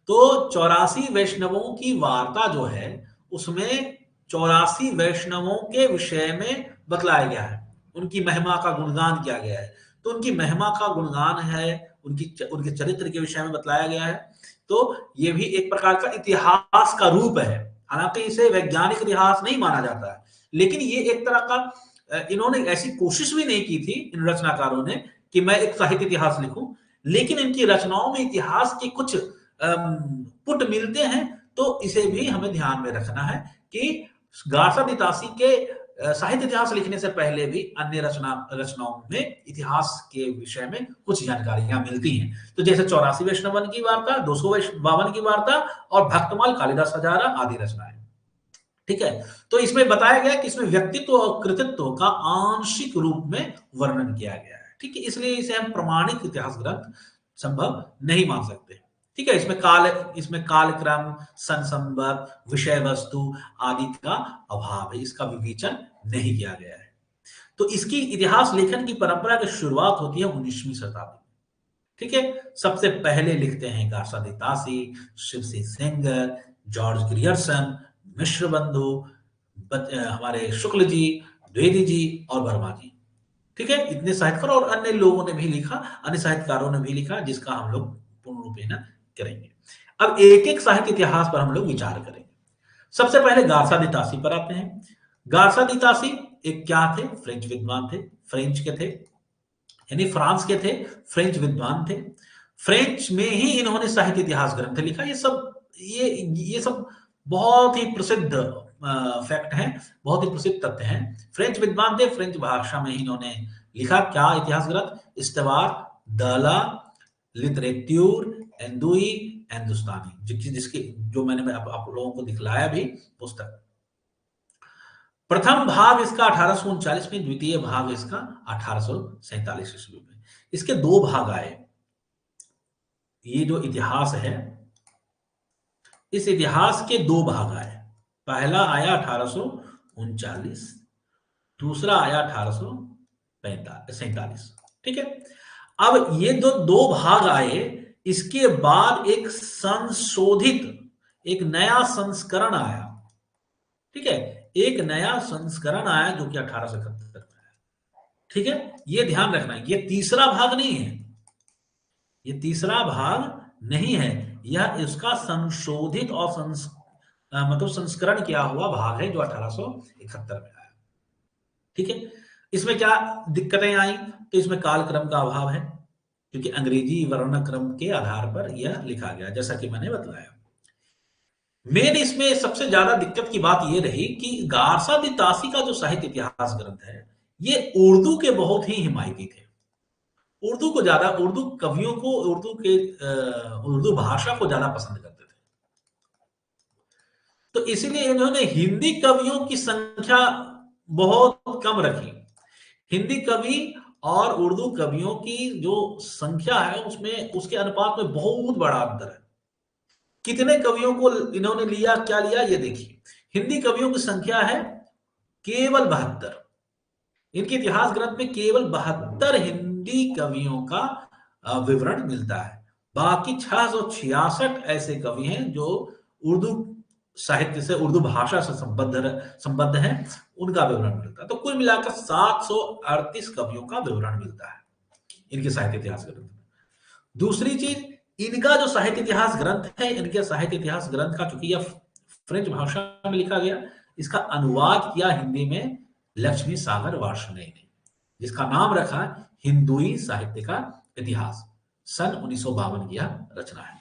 तो 84 वैष्णवों की वार्ता जो है उसमें 84 वैष्णवों के विषय में बतलाया गया है, उनकी महिमा का गुणगान किया गया है। तो उनकी महिमा का गुणगान है, उनके चरित्र के विषय में बतलाया गया है। तो ये भी एक प्रकार का इतिहास का रूप है, हालांकि इसे वैज्ञानिक इतिहास नहीं माना जाता है, लेकिन ये एक तरह का इन्होंने ऐसी कोशिश भी नहीं की थी इन रचनाकारों ने कि मैं एक साहित्य इतिहास लिखूं, लेकिन इनकी रचनाओं में इतिहास के कुछ पुट मिलते हैं। तो इसे भी हमें ध्यान में रखना है कि गारसा दी तासी के साहित्य इतिहास लिखने से पहले भी अन्य रचनाओं में इतिहास के विषय में कुछ जानकारियां मिलती हैं। तो जैसे 84 वैष्णवन की वार्ता, 252 की वार्ता और भक्तमाल, कालिदास हजारा आदि रचनाएं। ठीक है, तो इसमें बताया गया कि इसमें व्यक्तित्व और कृतित्व का आंशिक रूप में वर्णन किया गया है। ठीक है, इसलिए इसे हम प्रमाणिक इतिहास ग्रंथ संभव नहीं मान सकते। ठीक है, इसमें कालक्रम, संसंबद्ध, विषय वस्तु आदि का अभाव है, इसका विवेचन नहीं किया गया है। तो इसकी इतिहास लेखन की परंपरा की शुरुआत होती है 19वीं शताब्दी। ठीक है, सबसे पहले लिखते हैं गारसा दी तासी, शिव सिंह सेंगर, जॉर्ज ग्रियर्सन, मिश्र बंधु, हमारे शुक्ल जी, द्विवेदी जी और वर्मा जी। ठीक है, इतने साहित्यकार और अन्य लोगों ने भी लिखा, अन्य साहित्यकारों ने भी लिखा, जिसका हम लोग पूर्ण रूपेण करेंगे। अब एक एक साहित्य इतिहास पर हम लोग विचार करेंगे। सबसे पहले गारसा दी तासी पर आते हैं। गारसा दी तासी एक क्या थे? फ्रेंच विद्वान थे, फ्रेंच के थे, यानी फ्रांस के थे, फ्रेंच विद्वान थे। फ्रेंच में ही इन्होंने साहित्य इतिहास ग्रंथ लिखा। ये सब बहुत ही प्रसिद्ध फैक्ट हैं, बहुत ही प्रसिद्ध तथ्य हैं। फ्रेंच विद्वान थे, फ्रेंच भाषा में ही इन्होंने लिखा क्या इतिहास ग्रंथ? इस्तवार, दला, लिटरेट्यूर, एंदुई, हिंदुस्तानी, जिसकी जो मैंने आप लोगों को दिखलाया भी पुस्तक। प्रथम भाग इसका 1839 में, द्वितीय भाग इसका 1847 ईस्वी में। इसके दो भाग आए। ये जो इतिहास है, इस इतिहास के दो भाग आए। पहला आया 1839, दूसरा आया 1847। ठीक है, अब ये जो दो भाग आए, इसके बाद एक संशोधित, एक नया संस्करण आया। ठीक है, एक नया संस्करण आया जो कि 1871 में आया। ठीक है, ये ध्यान रखना, ये तीसरा भाग नहीं है, ये तीसरा भाग नहीं है, यह इसका संशोधित और मतलब संस्करण किया हुआ भाग है जो 1871 में आया। ठीक है, इसमें क्या दिक्कतें आई? तो इसमें कालक्रम का अभाव है, क्योंकि अंग्रेजी वर्णक्रम के आधार पर यह लिखा गया, जैसा कि मैंने बताया। मेन इसमें सबसे ज्यादा दिक्कत की बात यह रही कि गारसा दी तासी का जो साहित्य इतिहास ग्रंथ है, ये उर्दू के बहुत ही हिमायती थे। उर्दू को ज्यादा, उर्दू कवियों को, उर्दू भाषा को ज्यादा पसंद करते थे। तो इसीलिए इन्होंने हिंदी कवियों की संख्या बहुत कम रखी। हिंदी कवि और उर्दू कवियों की जो संख्या है, उसमें उसके अनुपात में बहुत बड़ा अंतर है। कितने कवियों को इन्होंने लिया, क्या लिया, ये देखिए। हिंदी कवियों की संख्या है केवल 72। इनके इतिहास ग्रंथ में केवल 72 हिंदी कवियों का विवरण मिलता है। बाकी 666 ऐसे कवि हैं जो उर्दू साहित्य से, उर्दू भाषा से संबद्ध हैं, उनका विवरण मिलता है। तो कुल मिलाकर 738 कवियों का विवरण मिलता है इनके साहित्य इतिहास ग्रंथ में। दूसरी चीज, इनका जो साहित्य इतिहास ग्रंथ है, इनके साहित्य इतिहास ग्रंथ का, क्योंकि यह फ्रेंच भाषा में लिखा गया, इसका अनुवाद किया हिंदी में लक्ष्मी सागर वार्ष्णेय ने, जिसका नाम रखा हिंदुई साहित्य का इतिहास। सन 1952 की यह रचना है।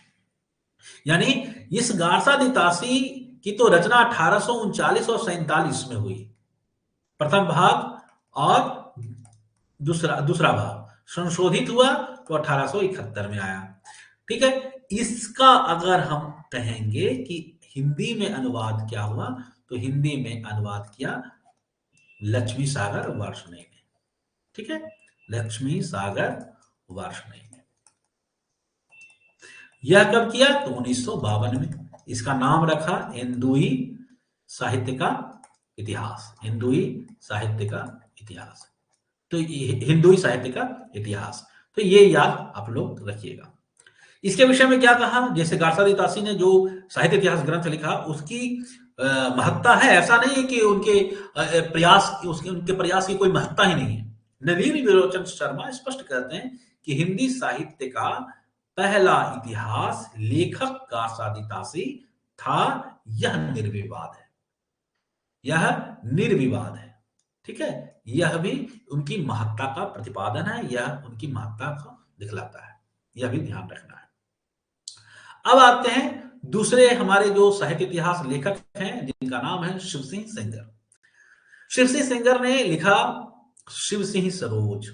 यानी इस गारसा दी तासी की तो रचना 1839 और 47 में हुई, प्रथम भाग, और दूसरा भाग संशोधित हुआ तो 1871 में आया। ठीक है, इसका अगर हम कहेंगे कि हिंदी में अनुवाद क्या हुआ, तो हिंदी में अनुवाद किया लक्ष्मी सागर वार्ष्णेय ने। ठीक है, लक्ष्मी सागर वार्ष्णेय ने। यह कब किया? तो 1952 में। इसका नाम रखा हिंदुई साहित्य का इतिहास। हिंदुई साहित्य का इतिहास, तो हिंदुई साहित्य का इतिहास, तो ये याद आप लोग रखिएगा। इसके विषय में क्या कहा, जैसे गार्सादी तासी ने जो साहित्य इतिहास ग्रंथ लिखा उसकी महत्ता है, ऐसा नहीं है कि उनके उनके प्रयास की कोई महत्ता ही नहीं है। नवीन विरोचन शर्मा स्पष्ट कहते हैं कि हिंदी साहित्य का पहला इतिहास लेखक गार्सादी तासी था। यह निर्विवाद है, यह निर्विवाद है। ठीक है, यह भी उनकी महत्ता का प्रतिपादन है, यह उनकी महत्ता को दिखलाता है, यह भी ध्यान रखना है। अब आते हैं दूसरे हमारे जो साहित्य इतिहास लेखक हैं, जिनका नाम है शिव सिंह सेंगर। शिव सिंह सेंगर ने लिखा शिव सिंह सरोज।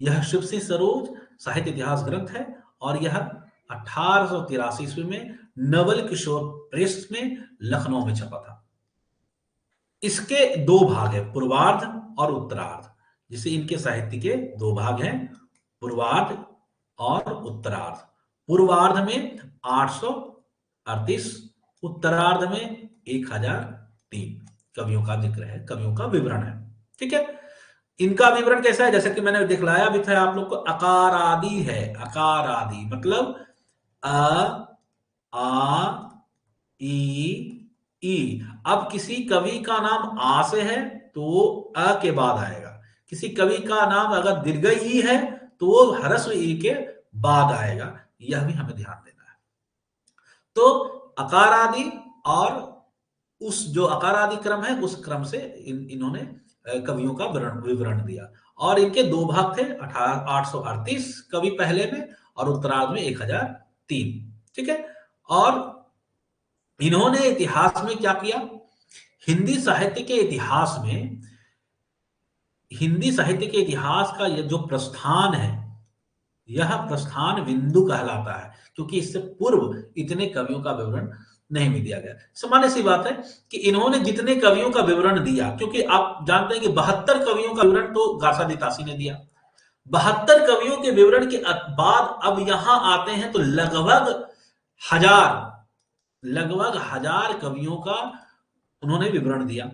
यह शिव सिंह सरोज साहित्य इतिहास ग्रंथ है और यह 1883 ईस्वी में नवल किशोर प्रेस में लखनऊ में छपा था। इसके दो भाग है, पूर्वार्ध और उत्तरार्ध। जिसे इनके साहित्य के दो भाग हैं, पूर्वार्ध और उत्तरार्ध। पूर्वार्ध में 838, उत्तरार्ध में 1003 कवियों का जिक्र है, कवियों का विवरण है। ठीक है, इनका विवरण कैसा है, जैसे कि मैंने दिखलाया भी था आप लोग को, अकार आदि है। अकार आदि मतलब अ, आ, ई। अब किसी कवि का नाम आ से है तो वो अ के बाद आएगा। किसी कवि का नाम अगर दीर्घ ई है तो वो ह्रस्व ई के बाद आएगा। यह भी हमें ध्यान देना है। तो अकार आदि और उस जो अकार आदि क्रम है उस क्रम से इन्होंने कवियों का विवरण दिया। और इनके दो भाग थे, 838 कवि पहले में और उत्तरार्ध में 1003। ठीक है, और इन्होंने इतिहास में क्या किया, हिंदी साहित्य के इतिहास में, हिंदी साहित्य के इतिहास का यह जो प्रस्थान है, यह प्रस्थान बिंदु कहलाता है, क्योंकि इससे पूर्व इतने कवियों का विवरण नहीं भी दिया गया। सामान्य सी बात है कि इन्होंने जितने कवियों का विवरण दिया, क्योंकि आप जानते हैं कि 72 कवियों का विवरण तो गार्सादी तासी ने दिया। 72 कवियों के विवरण के बाद अब यहां आते हैं तो लगभग हजार कवियों का उन्होंने विवरण दिया।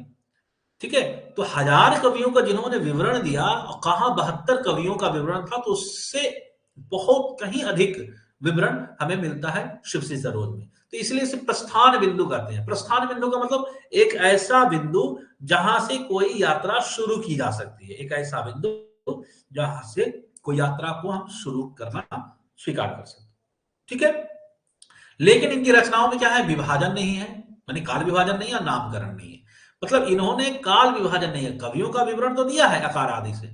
ठीक है, तो 1000 कवियों का जिन्होंने विवरण दिया, कहां 72 कवियों का विवरण था, तो उससे बहुत कहीं अधिक विवरण हमें मिलता है शिव सिंह सरोज में। तो इसलिए इसे प्रस्थान बिंदु कहते हैं। प्रस्थान बिंदु का मतलब एक ऐसा बिंदु जहां से कोई यात्रा शुरू की जा सकती है, एक ऐसा बिंदु जहां से कोई यात्रा को हम शुरू करना स्वीकार कर सकते हैं। ठीक है, लेकिन इनकी रचनाओं में क्या है, विभाजन नहीं है, यानी काल विभाजन नहीं है, नामकरण नहीं है। मतलब इन्होंने काल विभाजन नहीं है, कवियों का विवरण तो दिया है अकार आदि से,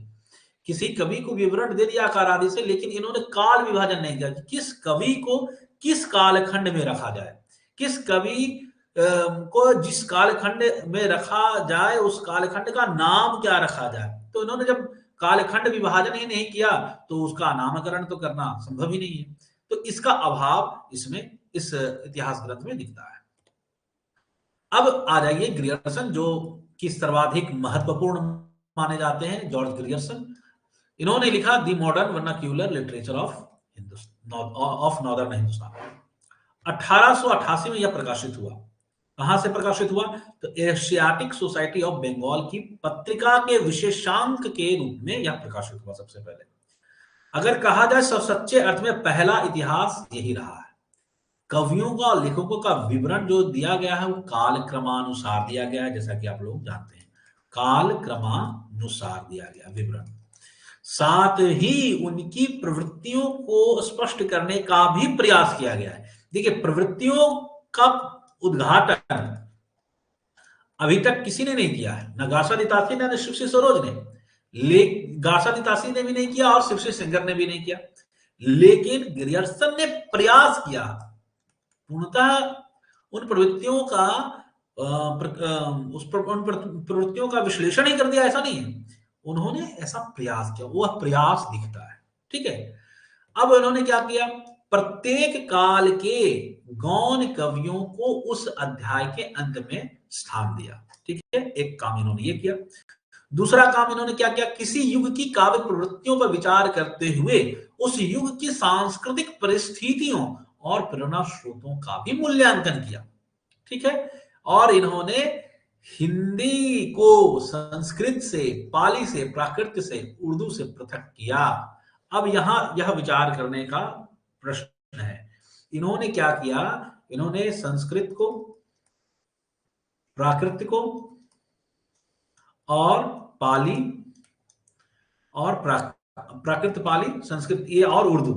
किसी कवि को विवरण दे दिया अकार आदि से, लेकिन इन्होंने काल विभाजन नहीं किया, किस कवि को किस कालखंड में रखा जाए, किस कवि को जिस कालखंड में रखा जाए उस कालखंड का नाम क्या रखा जाए। तो इन्होंने जब कालखंड विभाजन ही नहीं किया तो उसका नामकरण तो करना संभव ही नहीं है। तो इसका अभाव इसमें इस इतिहास ग्रंथ में दिखता है। अब आ जाइए ग्रियर्सन, जो कि सर्वाधिक महत्वपूर्ण माने जाते हैं, जॉर्ज ग्रियर्सन। इन्होंने लिखा the modern vernacular literature of northern Hindustan. 1888 में यह प्रकाशित हुआ। कहां से प्रकाशित हुआ, तो एशियाटिक सोसाइटी ऑफ बंगाल की पत्रिका के विशेषांक के रूप में यह प्रकाशित हुआ सबसे पहले। अगर कहा जाए सब सच्चे अर्थ में पहला इतिहास यही रहा है। कवियों का और लेखकों का विवरण जो दिया गया है वो काल क्रमानुसार दिया गया है, जैसा कि आप लोग जानते हैं, काल क्रमानुसार दिया गया विवरण। साथ ही उनकी प्रवृत्तियों को स्पष्ट करने का भी प्रयास किया गया है। देखिए, प्रवृत्तियों का उद्घाटन अभी तक किसी ने नहीं किया है, न गार्सादी तासी ने, न शिव सिंह सरोज ने। गार्सादी तासी ने भी नहीं किया और शिव सिंह सेंगर ने भी नहीं किया, लेकिन ग्रियर्सन ने प्रयास किया। पूर्णतः उन प्रवृत्तियों का उन प्रवृत्तियों का विश्लेषण ही कर दिया, ऐसा नहीं है, उन्होंने ऐसा प्रयास किया, वह प्रयास दिखता है। ठीक है, अब इन्होंने क्या किया, प्रत्येक काल के गौण कवियों को उस अध्याय के अंत में स्थान दिया। ठीक है, एक काम इन्होंने ये किया। दूसरा काम इन्होंने क्या किया, किसी युग की काव्य प्रवृत्तियों पर विचार करते हुए उस युग की सांस्कृतिक परिस्थितियों और प्रेरणा स्रोतों का भी मूल्यांकन किया। ठीक है, और इन्होंने हिंदी को संस्कृत से, पाली से, प्राकृत से, उर्दू से पृथक किया। अब यहां यह विचार करने का प्रश्न है, इन्होंने क्या किया, इन्होंने संस्कृत को, प्राकृत को और पाली और प्राकृत, पाली, संस्कृत ये और उर्दू,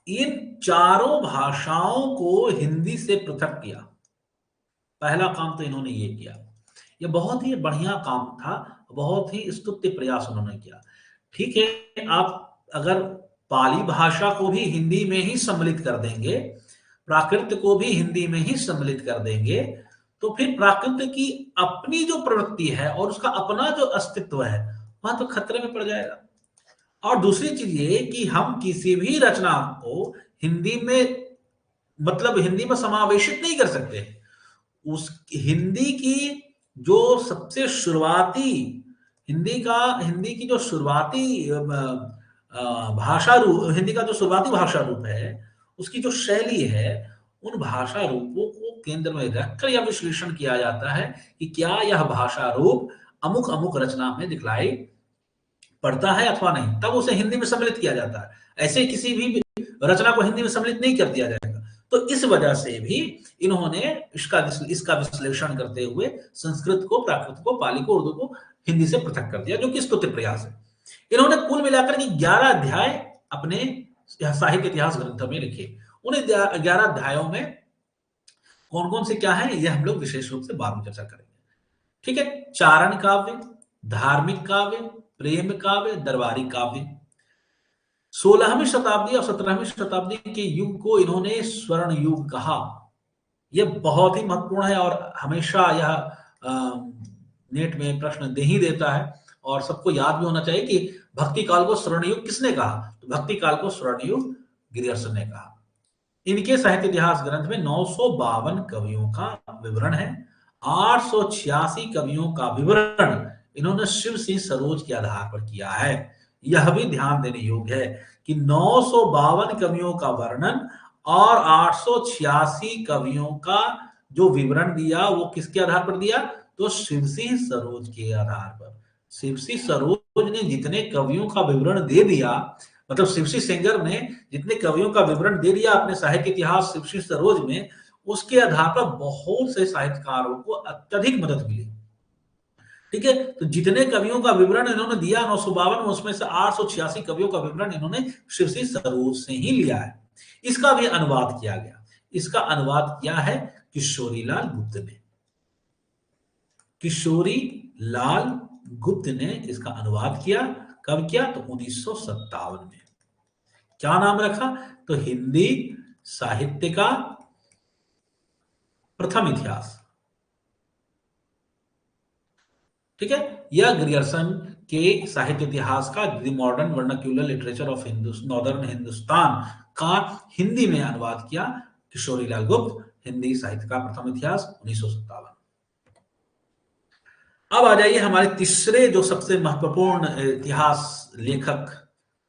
इन चारों भाषाओं को हिंदी से पृथक किया। पहला काम तो इन्होंने ये किया। यह बहुत ही बढ़िया काम था, बहुत ही स्तुत्य प्रयास उन्होंने किया। ठीक है, आप अगर पाली भाषा को भी हिंदी में ही सम्मिलित कर देंगे, प्राकृत को भी हिंदी में ही सम्मिलित कर देंगे, तो फिर प्राकृत की अपनी जो प्रवृत्ति है और उसका अपना जो अस्तित्व है वहां तो खतरे में पड़ जाएगा। और दूसरी चीज ये कि हम किसी भी रचना को हिंदी में, मतलब हिंदी में समावेशित नहीं कर सकते। उस हिंदी की जो सबसे शुरुआती, हिंदी की जो शुरुआती भाषा रूप, हिंदी का जो शुरुआती भाषा रूप है, उसकी जो शैली है, उन भाषा रूपों को केंद्र में रखकर यह विश्लेषण किया जाता है कि क्या यह भाषा रूप अमुक अमुक रचना में दिखलाई पड़ता है अथवा नहीं, तब उसे हिंदी में सम्मिलित किया जाता है। ऐसे किसी भी रचना को हिंदी में सम्मिलित नहीं कर दिया जाएगा। तो इस वजह से भी इन्होंने इसका विश्लेषण करते हुए संस्कृत को, प्राकृत को, पाली को, उर्दू को हिंदी से पृथक कर दिया, जो कि स्तुत्य प्रयास है। इन्होंने कुल मिलाकर के 11 अध्याय अपने साहित्य इतिहास ग्रंथ में लिखे। उन 11 अध्यायों में कौन कौन से क्या है, यह हम लोग विशेष रूप से बाद में चर्चा करेंगे। ठीक है, चारण काव्य, धार्मिक काव्य, प्रेम काव्य, दरबारी काव्य। 16वीं शताब्दी और 17वीं शताब्दी के युग को इन्होंने स्वर्ण युग कहा। यह बहुत ही महत्वपूर्ण है और हमेशा यह नेट में प्रश्न दे ही देता है, और सबको याद भी होना चाहिए कि भक्ति काल को स्वर्ण युग किसने कहा, तो भक्ति काल को स्वर्ण युग गिरियर्सन ने कहा। इनके साहित्य इतिहास ग्रंथ में 952 कवियों का विवरण है। 886 कवियों का विवरण इन्होंने शिव सिंह सरोज के आधार पर किया है। यह भी ध्यान देने योग्य है कि 952 कवियों का वर्णन और 886 कवियों का जो विवरण दिया वो किसके आधार पर दिया, तो शिव सिंह सरोज के आधार पर। शिव सिंह सरोज ने जितने कवियों का विवरण दे दिया, मतलब शिव सिंह सेंगर ने जितने कवियों का विवरण दे दिया अपने साहित्य इतिहास शिव सिंह सरोज में, उसके आधार पर बहुत से साहित्यकारों को अत्यधिक मदद मिली। ठीक है, तो जितने कवियों का विवरण इन्होंने दिया 952 में, उसमें से 886 कवियों का विवरण इन्होंने शिव सिंह सरोज से ही लिया है। इसका भी अनुवाद किया गया। इसका अनुवाद किया है किशोरी लाल गुप्त ने। किशोरी लाल गुप्त ने इसका अनुवाद किया। कब किया, तो 1957 में। क्या नाम रखा, तो हिंदी साहित्य का प्रथम इतिहास। ठीक है, यह ग्रियर्सन के साहित्य इतिहास का the modern vernacular literature of northern Hindustan का हिंदी में अनुवाद किया किशोरी लाल गुप्त। हिंदी साहित्य का प्रथम इतिहास 1957। अब आ जाइए हमारे तीसरे जो सबसे महत्वपूर्ण इतिहास लेखक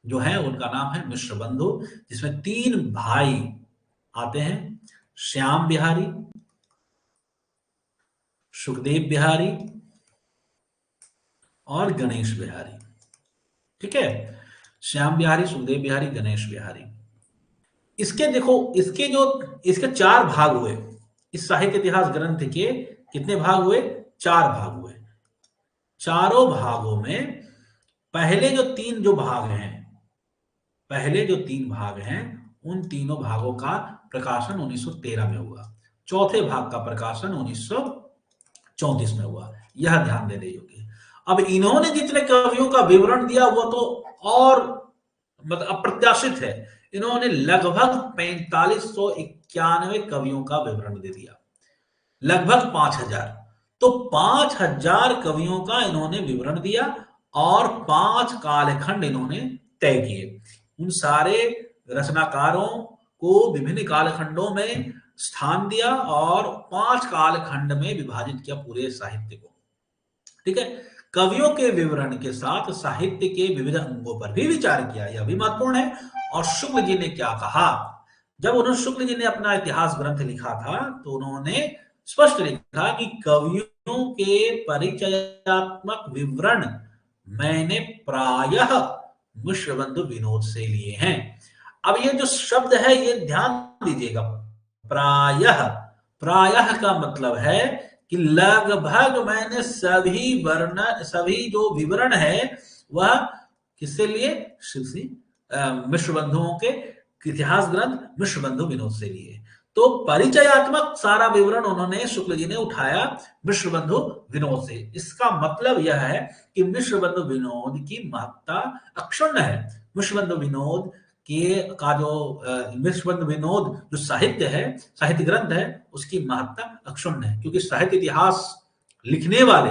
जो हैं, उनका नाम है मिश्र बंधु, जिसमें 3 भाई आते हैं, श्याम बिहारी, सुखदेव बिहारी और गणेश बिहारी। ठीक है, श्याम बिहारी, सुखदेव बिहारी, गणेश बिहारी। इसके देखो, इसके 4 भाग हुए। इस साहित्य इतिहास ग्रंथ के कितने भाग हुए, 4 भाग हुए। चारों भागों में पहले जो 3 भाग हैं, उन तीनों भागों का प्रकाशन 1913 में हुआ। चौथे भाग का प्रकाशन 1934 में हुआ। यह ध्यान देने योग्य है। अब इन्होंने जितने कवियों का विवरण दिया वो तो और मतलब अप्रत्याशित है। इन्होंने लगभग 4591 कवियों का विवरण दे दिया, लगभग 5000। तो 5000 कवियों का इन्होंने विवरण दिया और 5 कालखंड इन्होंने तय किए। उन सारे रचनाकारों को विभिन्न कालखंडों में स्थान दिया और 5 कालखंड में विभाजित किया पूरे साहित्य को। ठीक है, कवियों के विवरण के साथ साहित्य के विविध अंगों पर भी विचार किया, यह भी महत्वपूर्ण है। और शुक्ल जी ने क्या कहा, जब उन्होंने शुक्ल जी ने अपना इतिहास ग्रंथ लिखा था तो उन्होंने स्पष्ट लिखा कि कवियों के परिचयात्मक विवरण मैंने प्रायः मिश्रबंधु विनोद से लिए हैं। अब ये जो शब्द है ये ध्यान दीजिएगा, प्रायः। प्रायः का मतलब है कि लगभग मैंने सभी जो विवरण है वह किससे लिए, मिश्रबंधुओं के इतिहास ग्रंथ मिश्रबंधु विनोद से लिए। तो परिचयात्मक सारा विवरण उन्होंने शुक्ल जी ने उठाया मिश्रबंधु विनोद से। इसका मतलब यह है कि मिश्रबंधु विनोद की महत्ता अक्षुण्ण है। मिश्रबंधु विनोद मिश्रबंधु विनोद जो साहित्य है, साहित्य ग्रंथ है, उसकी महत्ता अक्षुण्ण है, क्योंकि साहित्य इतिहास लिखने वाले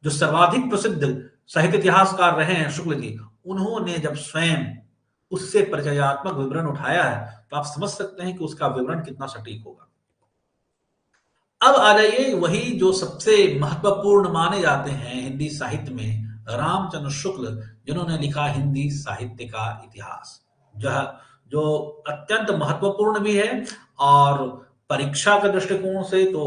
जो सर्वाधिक प्रसिद्ध साहित्य इतिहासकार रहे हैं शुक्ल जी, उन्होंने जब स्वयं उससे परिचयात्मक विवरण उठाया है तो आप समझ सकते हैं कि उसका विवरण कितना सटीक होगा। अब आ जाइए वही जो सबसे महत्वपूर्ण माने जाते हैं हिंदी साहित्य में, रामचंद्र शुक्ल, जिन्होंने लिखा हिंदी साहित्य का इतिहास, जो अत्यंत महत्वपूर्ण भी है और परीक्षा के दृष्टिकोण से तो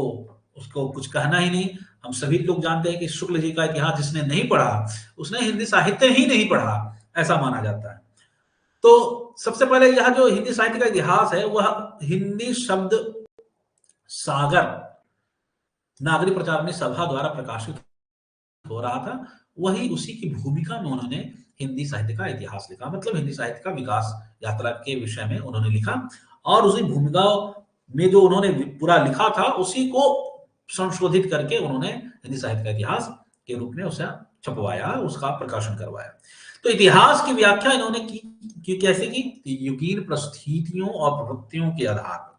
उसको कुछ कहना ही नहीं। हम सभी लोग जानते हैं कि शुक्ल जी का इतिहास जिसने नहीं पढ़ा उसने हिंदी साहित्य ही नहीं पढ़ा, ऐसा माना जाता है। तो सबसे पहले यह जो हिंदी साहित्य का इतिहास है वह हिंदी शब्द सागर नागरिक प्रचारणी सभा द्वारा प्रकाशित हो रहा था, वही उसी की भूमिका में उन्होंने हिंदी साहित्य का इतिहास लिखा, मतलब हिंदी साहित्य का विकास यात्रा के विषय में उन्होंने लिखा। और उसी भूमिका में जो उन्होंने पूरा लिखा था उसी को संशोधित करके उन्होंने हिंदी साहित्य का इतिहास के रूप में उसे छपवाया, उसका प्रकाशन करवाया। तो इतिहास की व्याख्या इन्होंने की कैसे की, युगीन परिस्थितियों और प्रवृत्तियों के आधार पर।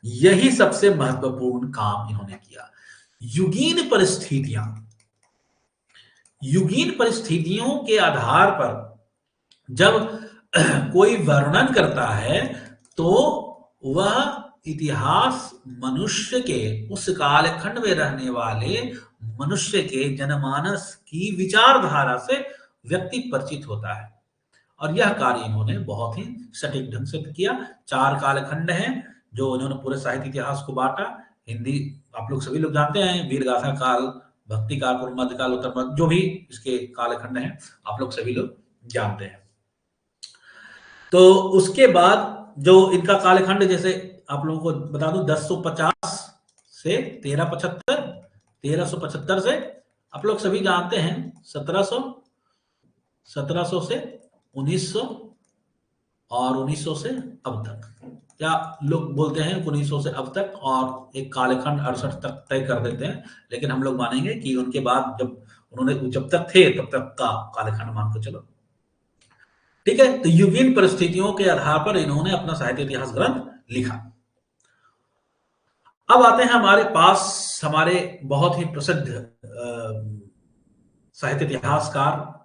यही सबसे महत्वपूर्ण काम इन्होंने किया। युगीन परिस्थितियों के आधार पर जब कोई वर्णन करता है तो वह इतिहास मनुष्य के, उस कालखंड में रहने वाले मनुष्य के जनमानस की विचारधारा से व्यक्ति परिचित होता है। और यह कार्य इन्होंने बहुत ही सटीक ढंग से किया। 4 कालखंड हैं जो इन्होंने पूरे साहित्य इतिहास को बांटा। हिंदी आप लोग सभी लोग जानते हैं, वीरगाथा काल, भक्ति काल, पूर्व मध्यकाल, उत्तर मध्य, जो भी इसके कालखंड हैं आप लोग सभी लोग जानते हैं। तो उसके बाद जो इनका कालखंड, जैसे आप लोगों को बता दूं, 1050 से 1375, 1375 से आप लोग सभी जानते हैं 1700 से 1900 और 1900 से अब तक, या लोग बोलते हैं 1900 से अब तक, और एक कालखंड 68 तक तय कर देते हैं, लेकिन हम लोग मानेंगे कि उनके बाद जब तक थे तब तक का कालखंड मान के चलो। ठीक है, तो युगीन परिस्थितियों के आधार पर इन्होंने अपना साहित्य इतिहास ग्रंथ लिखा। अब आते हैं हमारे पास हमारे बहुत ही प्रसिद्ध साहित्य इतिहासकार,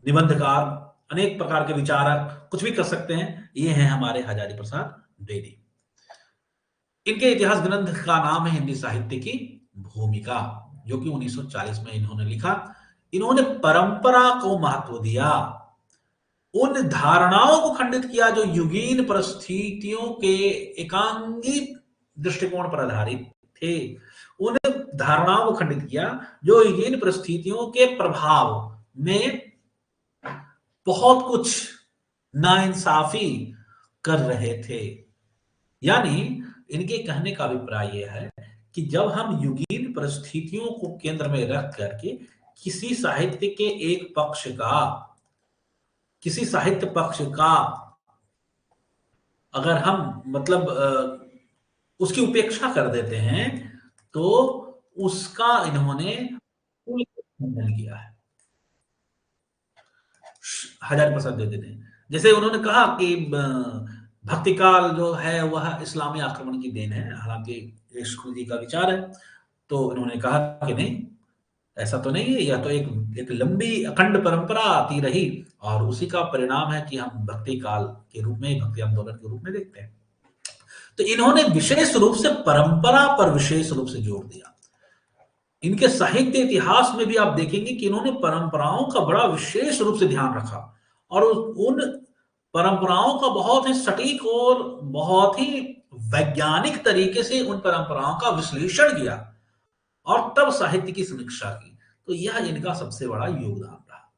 निबंधकार, अनेक प्रकार के विचारक, कुछ भी कर सकते हैं, ये हैं हमारे हजारी प्रसाद द्विवेदी। इनके इतिहास ग्रंथ का नाम है हिंदी साहित्य की भूमिका, जो कि 1940 में इन्होंने लिखा। इन्होंने परंपरा को महत्व दिया, उन धारणाओं को खंडित किया जो युगीन परिस्थितियों के एकांगी दृष्टिकोण पर आधारित थे। उन धारणाओं को खंडित किया जो युगीन परिस्थितियों के प्रभाव में बहुत कुछ नाइंसाफी कर रहे थे। यानी इनके कहने का अभिप्राय यह है कि जब हम युगीन परिस्थितियों को केंद्र में रख करके किसी साहित्य के एक पक्ष का, किसी साहित्य पक्ष का अगर हम मतलब उसकी उपेक्षा कर देते हैं तो उसका इन्होंने खंडन किया है। हजारी प्रसाद द्विवेदी ने, जैसे उन्होंने कहा कि भक्ति काल जो है वह इस्लामी आक्रमण की देन है, हालांकि शुक्ल जी का विचार है, तो इन्होंने कहा कि नहीं, ऐसा तो नहीं है, यह तो एक लंबी अखंड परंपरा आती रही और उसी का परिणाम है कि हम भक्ति काल के रूप में, भक्ति आंदोलन के रूप में देखते हैं। तो इन्होंने विशेष रूप से परंपरा पर विशेष रूप से जोर दिया। इनके साहित्य इतिहास में भी आप देखेंगे कि इन्होंने परंपराओं का बड़ा विशेष रूप से ध्यान रखा और उन परंपराओं का बहुत ही सटीक और बहुत ही वैज्ञानिक तरीके से उन परंपराओं का विश्लेषण किया और तब साहित्य की समीक्षा की। तो यह इनका सबसे बड़ा योगदान रहा।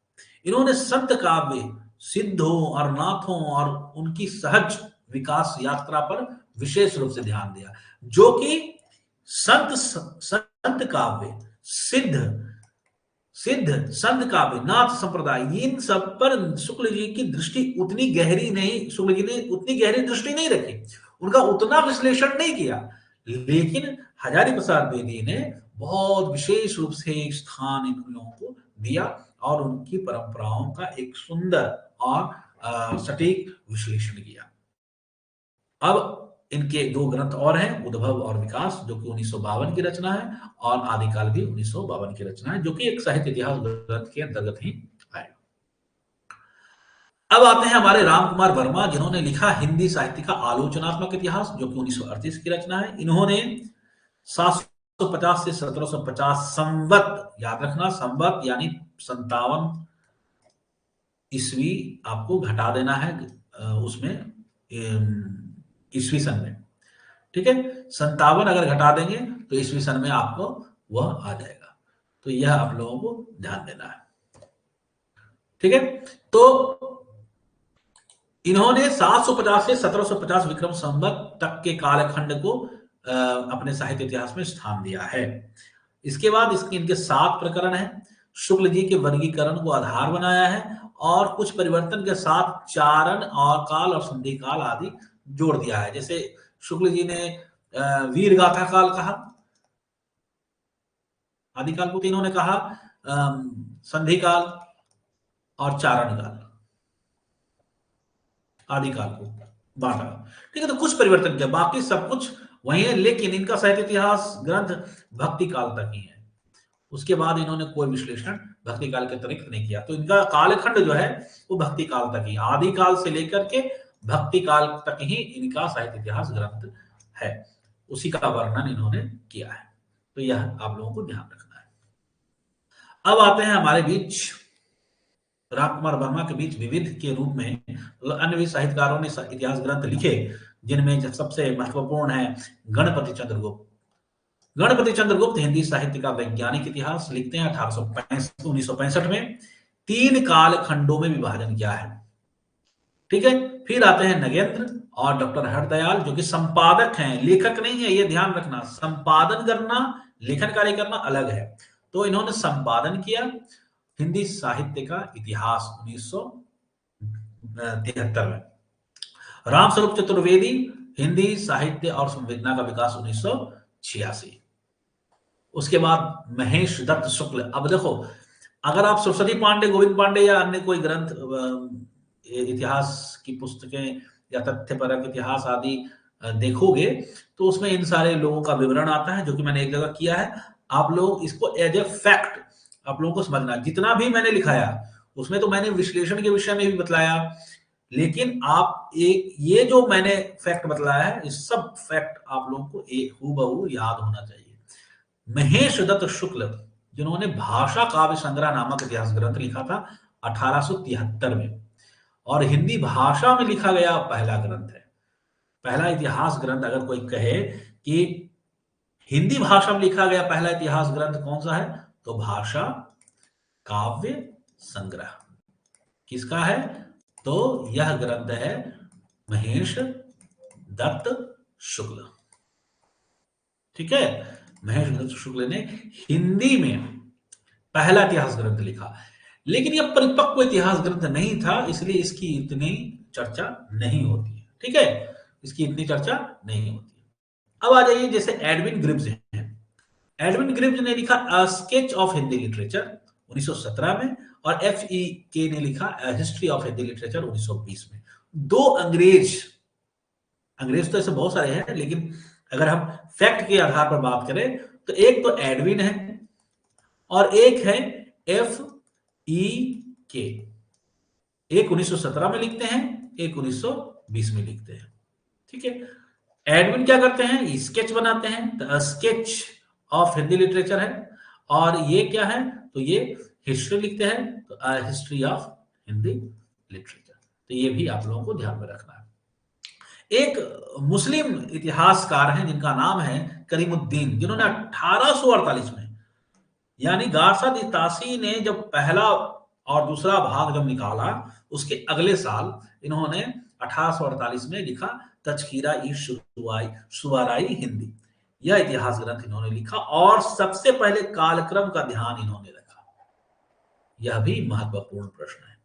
इन्होंने संत काव्य, सिद्धों और नाथों और उनकी सहज विकास यात्रा पर विशेष रूप से ध्यान दिया, जो कि संत काव्य, सिद्ध संत काव्य, नाथ संप्रदाय, इन सब पर शुक्ल जी की दृष्टि उतनी गहरी नहीं, शुक्ल जी ने उतनी गहरी दृष्टि नहीं रखी, उनका उतना विश्लेषण नहीं किया। लेकिन हजारी प्रसाद द्विवेदी ने बहुत विशेष रूप से स्थान इन लोगों को दिया और उनकी परंपराओं का एक सुंदर और सटीक विश्लेषण किया। अब इनके दो ग्रंथ और हैं, उद्भव और विकास, जो कि 1952 की रचना है, और आदिकाल भी 1952 की रचना है, जो कि एक साहित्य इतिहास ग्रंथ के अंतर्गत ही आएगा। अब आते हैं हमारे राम कुमार वर्मा, जिन्होंने लिखा हिंदी साहित्य का आलोचनात्मक इतिहास, जो कि 1938 की रचना है। इन्होंने 750 से 1750 संवत, याद रखना संवत यानी 57 ईस्वी आपको घटा देना है उसमें ईस्वी सन में, ठीक है। 57 अगर घटा देंगे तो ईस्वी सन में आपको वह आ जाएगा। तो यह आप लोगों को ध्यान देना है, ठीक है। तो इन्होंने 750 से 1750 विक्रम संवत तक के कालखंड को अपने साहित्य इतिहास में स्थान दिया है। इसके बाद इनके 7 प्रकरण हैं। शुक्ल जी के वर्गीकरण को आधार बनाया है और कुछ परिवर्तन के साथ चारण और काल और संधि काल आदि जोड़ दिया है। जैसे शुक्ल जी ने वीर गाथा काल कहा, आदिकाल को इन्होंने कहा संधि काल और चारण काल, आदिकाल को बांटा, ठीक है। तो कुछ परिवर्तन किया, बाकी सब कुछ वही है, लेकिन इनका साहित्य इतिहास ग्रंथ भक्ति काल तक ही है। उसके बाद इन्होंने कोई विश्लेषण भक्ति काल के अतिरिक्त नहीं किया। तो इनका कालखंड जो है वो भक्ति काल तक ही, आदि काल से लेकर के भक्ति काल तक ही इनका साहित्य इतिहास ग्रंथ है, उसी का वर्णन इन्होंने किया है। तो यह आप लोगों को ध्यान रखना है। अब आते हैं हमारे बीच राम कुमार वर्मा के बीच विविध के रूप में अन्य भी साहित्यकारों ने इतिहास ग्रंथ लिखे, जिनमें सबसे महत्वपूर्ण है गणपति चंद्रगुप्त। गणपति चंद्रगुप्त हिंदी साहित्य का वैज्ञानिक इतिहास लिखते हैं 1965 में। 3 काल खंडों में विभाजन किया है, ठीक है। फिर आते हैं नगेंद्र और डॉक्टर हरदयाल, जो कि संपादक हैं, लेखक नहीं है, ये ध्यान रखना। संपादन करना, लेखन कार्य करना अलग है। तो इन्होंने संपादन किया हिंदी साहित्य का इतिहास 1973 में। रामस्वरूप चतुर्वेदी, हिंदी साहित्य और संवेदना का विकास 1986। उसके बाद महेश दत्त शुक्ल। अब देखो, अगर आप सरस्वती पांडे, गोविंद पांडे या अन्य कोई ग्रंथ, इतिहास की पुस्तकें या तथ्यपरक इतिहास आदि देखोगे तो उसमें इन सारे लोगों का विवरण आता है, जो कि मैंने एक जगह किया है। आप लोग इसको एज ए फैक्ट आप लोगों को समझना। जितना भी मैंने लिखाया उसमें तो मैंने विश्लेषण के विषय में भी बतलाया, लेकिन आप ये जो मैंने फैक्ट बतलाया है, इस सब फैक्ट आप लोगों को हूबहू याद होना चाहिए। महेश दत्त शुक्ल, जिन्होंने भाषा काव्य संग्रह नामक इतिहास ग्रंथ लिखा था 1873 में, और हिंदी भाषा में लिखा गया पहला ग्रंथ है। पहला इतिहास ग्रंथ अगर कोई कहे कि हिंदी भाषा में लिखा गया पहला इतिहास ग्रंथ कौन सा है, तो भाषा काव्य संग्रह किसका है, तो यह ग्रंथ है महेश दत्त शुक्ल, ठीक है। महेश दत्त शुक्ल ने हिंदी में पहला इतिहास ग्रंथ लिखा, लेकिन यह परिपक्व इतिहास ग्रंथ नहीं था, इसलिए इसकी इतनी चर्चा नहीं होती है, ठीक है। इसकी इतनी चर्चा नहीं होती है। अब आ जाइए, जैसे एडविन ग्रिव्स हैं। एडविन ग्रिव्स ने लिखा a sketch of Hindi literature 1917 में, और FEK ने लिखा हिस्ट्री ऑफ हिंदी लिटरेचर 1920 में। 2 अंग्रेज तो ऐसे बहुत सारे हैं, लेकिन अगर हम फैक्ट के आधार पर बात करें तो एक तो एडविन है और एक है FEK। एक 1917 में लिखते हैं, एक 1920 में लिखते हैं। ठीक है, एडमिन क्या करते हैं, स्केच बनाते हैं, स्केच ऑफ हिंदी लिटरेचर है। और ये क्या है, तो ये हिस्ट्री लिखते हैं, तो हिस्ट्री ऑफ हिंदी लिटरेचर। तो ये भी आप लोगों को ध्यान में रखना है। एक मुस्लिम इतिहासकार हैं जिनका नाम है करीमुद्दीन, जिन्होंने 1848 में, यानी गारसाद इतासी ने जब पहला और दूसरा भाग जब निकाला, उसके अगले साल इन्होंने 1848 में लिखा तज़किरा ई शुआराई हिंदी। यह इतिहास ग्रंथ इन्होंने लिखा और सबसे पहले कालक्रम का ध्यान इन्होंने रखा। यह भी महत्वपूर्ण प्रश्न है,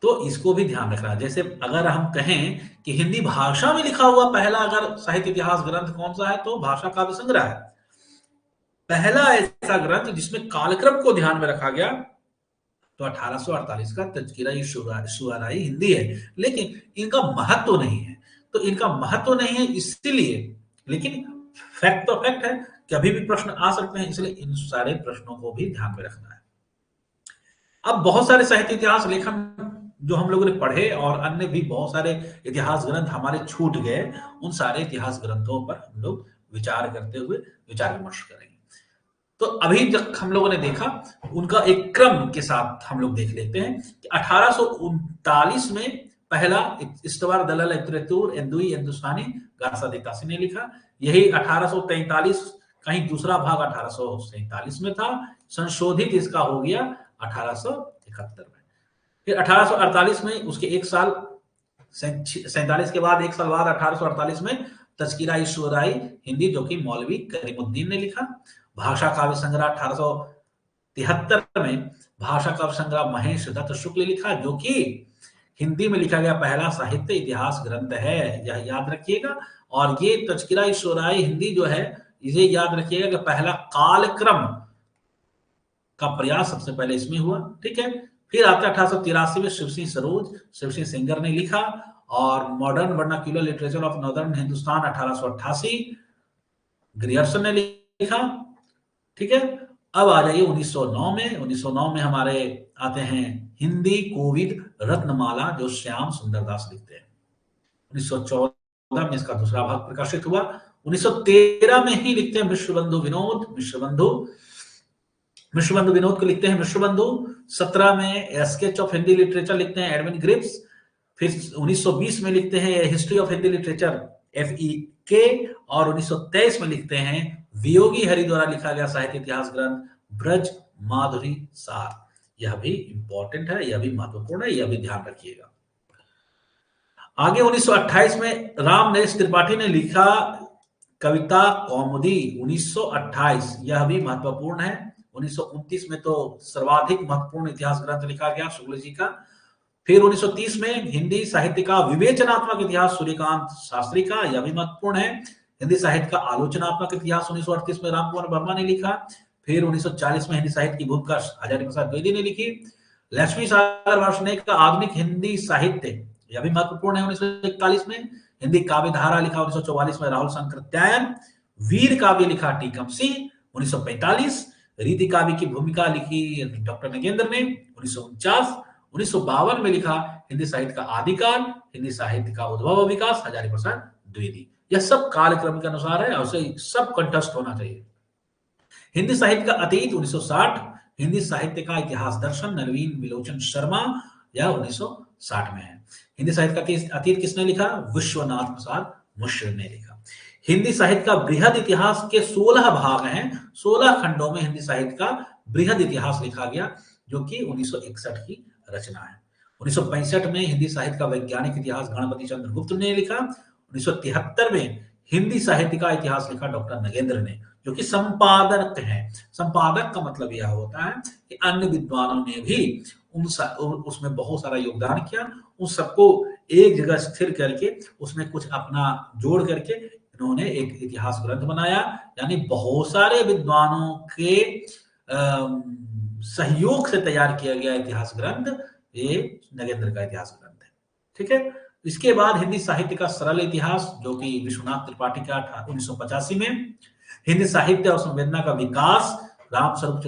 तो इसको भी ध्यान रखना। जैसे अगर हम कहें कि हिंदी भाषा में लिखा हुआ पहला अगर साहित्य इतिहास ग्रंथ कौन सा है, तो भाषा काव्य संग्रह है। पहला ऐसा ग्रंथ जिसमें कालक्रम को ध्यान में रखा गया तो 1848 का तज़किरा ई शुआराई हिंदी है। लेकिन इनका महत्व नहीं है, तो इनका महत्व नहीं है इसलिए, लेकिन फैक्ट तो फैक्ट है, कभी भी प्रश्न आ सकते हैं, इसलिए इन सारे प्रश्नों को भी ध्यान में रखना है। अब बहुत सारे साहित्य इतिहास लेखन जो हम लोगों ने पढ़े और अन्य भी बहुत सारे इतिहास ग्रंथ हमारे छूट गए, उन सारे इतिहास ग्रंथों पर हम लोग विचार करते हुए विचार विमर्श करेंगे। तो अभी जब हम लोगों ने देखा, उनका एक क्रम के साथ हम लोग देख लेते हैं कि 1839 में पहला इस्तवार दलाल इतरेतुर एंदुई हिंदुस्तानी गारसाद इतासी ने लिखा। यही 1843 कहीं दूसरा भाग 1847 में था, संशोधित इसका हो गया 1871 में। फिर 1848 में उसके एक साल 47 के बाद एक साल बाद 1848 में तज़किरा ई शुआराई हिंदी, जो कि मौलवी करीमुद्दीन ने लिखा। भाषा काव्य संग्रह 1873 में भाषा काव्य संग्रह महेश दत्त शुक्ल लिखा, जो कि हिंदी में लिखा गया पहला साहित्य इतिहास ग्रंथ है, यह याद रखिएगा। और ये तज़किरा ई शुआराई हिंदी जो है, इसे याद रखिएगा कि पहला कालक्रम का प्रयास सबसे पहले इसमें हुआ। ठीक है, फिर आता है 1883 में शिव सिंह सरोज, शिव सिंह सेंगर ने लिखा। और modern vernacular literature of northern Hindustan 1888 Grierson ने लिखा। ठीक है, अब आ जाइए 1909 में। 1909 में हमारे आते हैं हिंदी कोविद रत्नमाला, जो श्याम सुंदर दास लिखते हैं। 1914 में इसका दूसरा भाग प्रकाशित हुआ। 1913 में ही लिखते हैं मिश्रबंधु विनोद को लिखते हैं मिश्रबंधु। 17 में स्केच ऑफ हिंदी लिटरेचर लिखते हैं एडविन ग्रिप्स। फिर 1920 में लिखते हैं history of Hindi literature FEK। और 1923 में लिखते हैं वियोगी हरि द्वारा लिखा गया साहित्य इतिहास ग्रंथ ब्रज माधुरी सार। यह भी इंपॉर्टेंट है, यह भी महत्वपूर्ण है, यह भी ध्यान रखिएगा। आगे 1928 में राम नरेश त्रिपाठी ने लिखा कविता कौमुदी 1928, यह भी महत्वपूर्ण है। 1929 में तो सर्वाधिक महत्वपूर्ण इतिहास ग्रंथ लिखा गया शुक्ल जी का। फिर 1930 में हिंदी साहित्य का विवेचनात्मक इतिहास सूर्यकांत शास्त्री का, यह भी महत्वपूर्ण है। हिंदी साहित्य का आलोचनात्मक इतिहास 1938 में राम कुमार वर्मा ने लिखा। फिर 1940 में हिंदी साहित्य की भूमिका हजारी प्रसाद द्विवेदी ने लिखी। लक्ष्मी सागर वार्ष्णेय का आधुनिक हिंदी साहित्य, यह भी महत्वपूर्ण है। 1941 में हिंदी काव्य धारा लिखा 1944 में राहुल शंकर त्यायन। वीर काव्य लिखा टीकम सिंह 1945। रीति काव्य की भूमिका लिखी डॉक्टर नगेंद्र ने 1949। 1952 में लिखा हिंदी साहित्य का आदिकाल, हिंदी साहित्य का उद्भव और विकास हजारी प्रसाद द्विवेदी। यह सब कालक्रम के अनुसार है और सब कंठस्थ होना चाहिए। हिंदी साहित्य का अतीत 1960। हिंदी साहित्य का इतिहास दर्शन नवीन विलोचन शर्मा, यह 1960 में है। हिंदी साहित्य का अतीत किसने लिखा? विश्वनाथ प्रसाद मिश्र ने लिखा। हिंदी साहित्य का बृहद इतिहास के 16 भाग हैं। 16 खंडों में हिंदी साहित्य का बृहद इतिहास लिखा गया, जो कि 1961 की रचना है। 1965 में हिंदी साहित्य का वैज्ञानिक इतिहास गणपति चंद्र गुप्त ने लिखा। 1973 में हिंदी साहित्य का इतिहास लिखा डॉक्टर नगेंद्र ने, जो कि संपादक हैं। संपादक का मतलब यह होता है कि अन्य विद्वानों ने भी उसमें बहुत सारा योगदान किया, उन सबको एक जगह स्थिर करके उसमें कुछ अपना जोड़ करके इन्होंने एक इतिहास ग्रंथ बनाया। यानी बहुत सारे विद्वानों के सहयोग से तैयार किया गया इतिहास ग्रंथ, ये नगेंद्र का इतिहास ग्रंथ है। ठीक है, इसके बाद हिंदी साहित्य का सरल इतिहास, जो कि विश्वनाथ त्रिपाठी का 1985 में। हिंदी साहित्य और संवेदना का विकास रामस्वरूप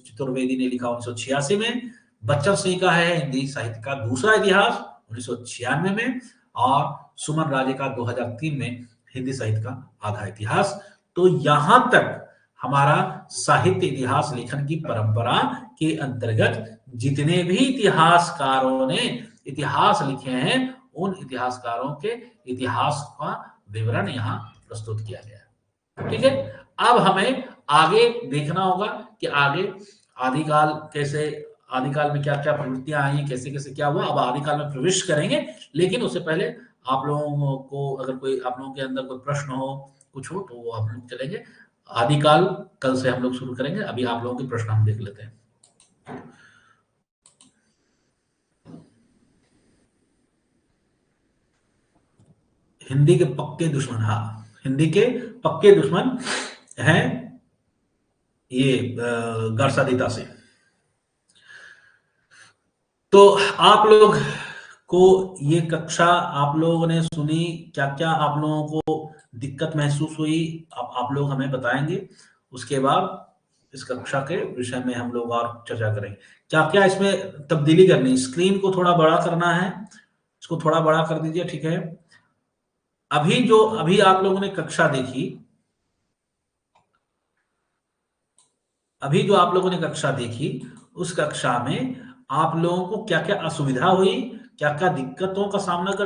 चतुर्वेदी ने लिखा 1986 में। बच्चन सिंह का है हिंदी साहित्य का दूसरा इतिहास 1996 में, और सुमन राजे का 2003 में हिंदी साहित्य का आधा इतिहास। तो यहां तक हमारा साहित्य इतिहास लेखन की परंपरा के अंतर्गत जितने भी इतिहासकारों ने इतिहास लिखे हैं, उन इतिहासकारों के इतिहास का विवरण यहाँ प्रस्तुत किया गया। ठीक है, अब हमें आगे देखना होगा कि आगे आदिकाल कैसे, आदिकाल में क्या क्या प्रवृत्तियां आई, कैसे कैसे क्या हुआ। अब आदिकाल में प्रवेश करेंगे, लेकिन उससे पहले आप लोगों को अगर कोई आप लोगों के अंदर कोई प्रश्न हो, कुछ हो, तो वो हम लोग चलेंगे। आदिकाल कल से हम लोग शुरू करेंगे। अभी आप लोगों के प्रश्न हम देख लेते हैं। हिंदी के पक्के दुश्मन, हाँ, हिंदी के पक्के दुश्मन हैं ये गर्सादिता से। तो आप लोग को ये कक्षा आप लोगों ने सुनी, क्या क्या आप लोगों को दिक्कत महसूस हुई, अब आप लोग हमें बताएंगे। उसके बाद इस कक्षा के विषय में हम लोग और चर्चा करेंगे। क्या क्या इसमें तब्दीली करनी, स्क्रीन को थोड़ा बड़ा करना है, इसको थोड़ा बड़ा कर दीजिए। ठीक है, अभी आप लोगों ने कक्षा देखी, अभी जो आप लोगों ने कक्षा देखी, उस कक्षा में आप लोगों को क्या क्या असुविधा हुई, क्या क्या दिक्कतों का सामना कर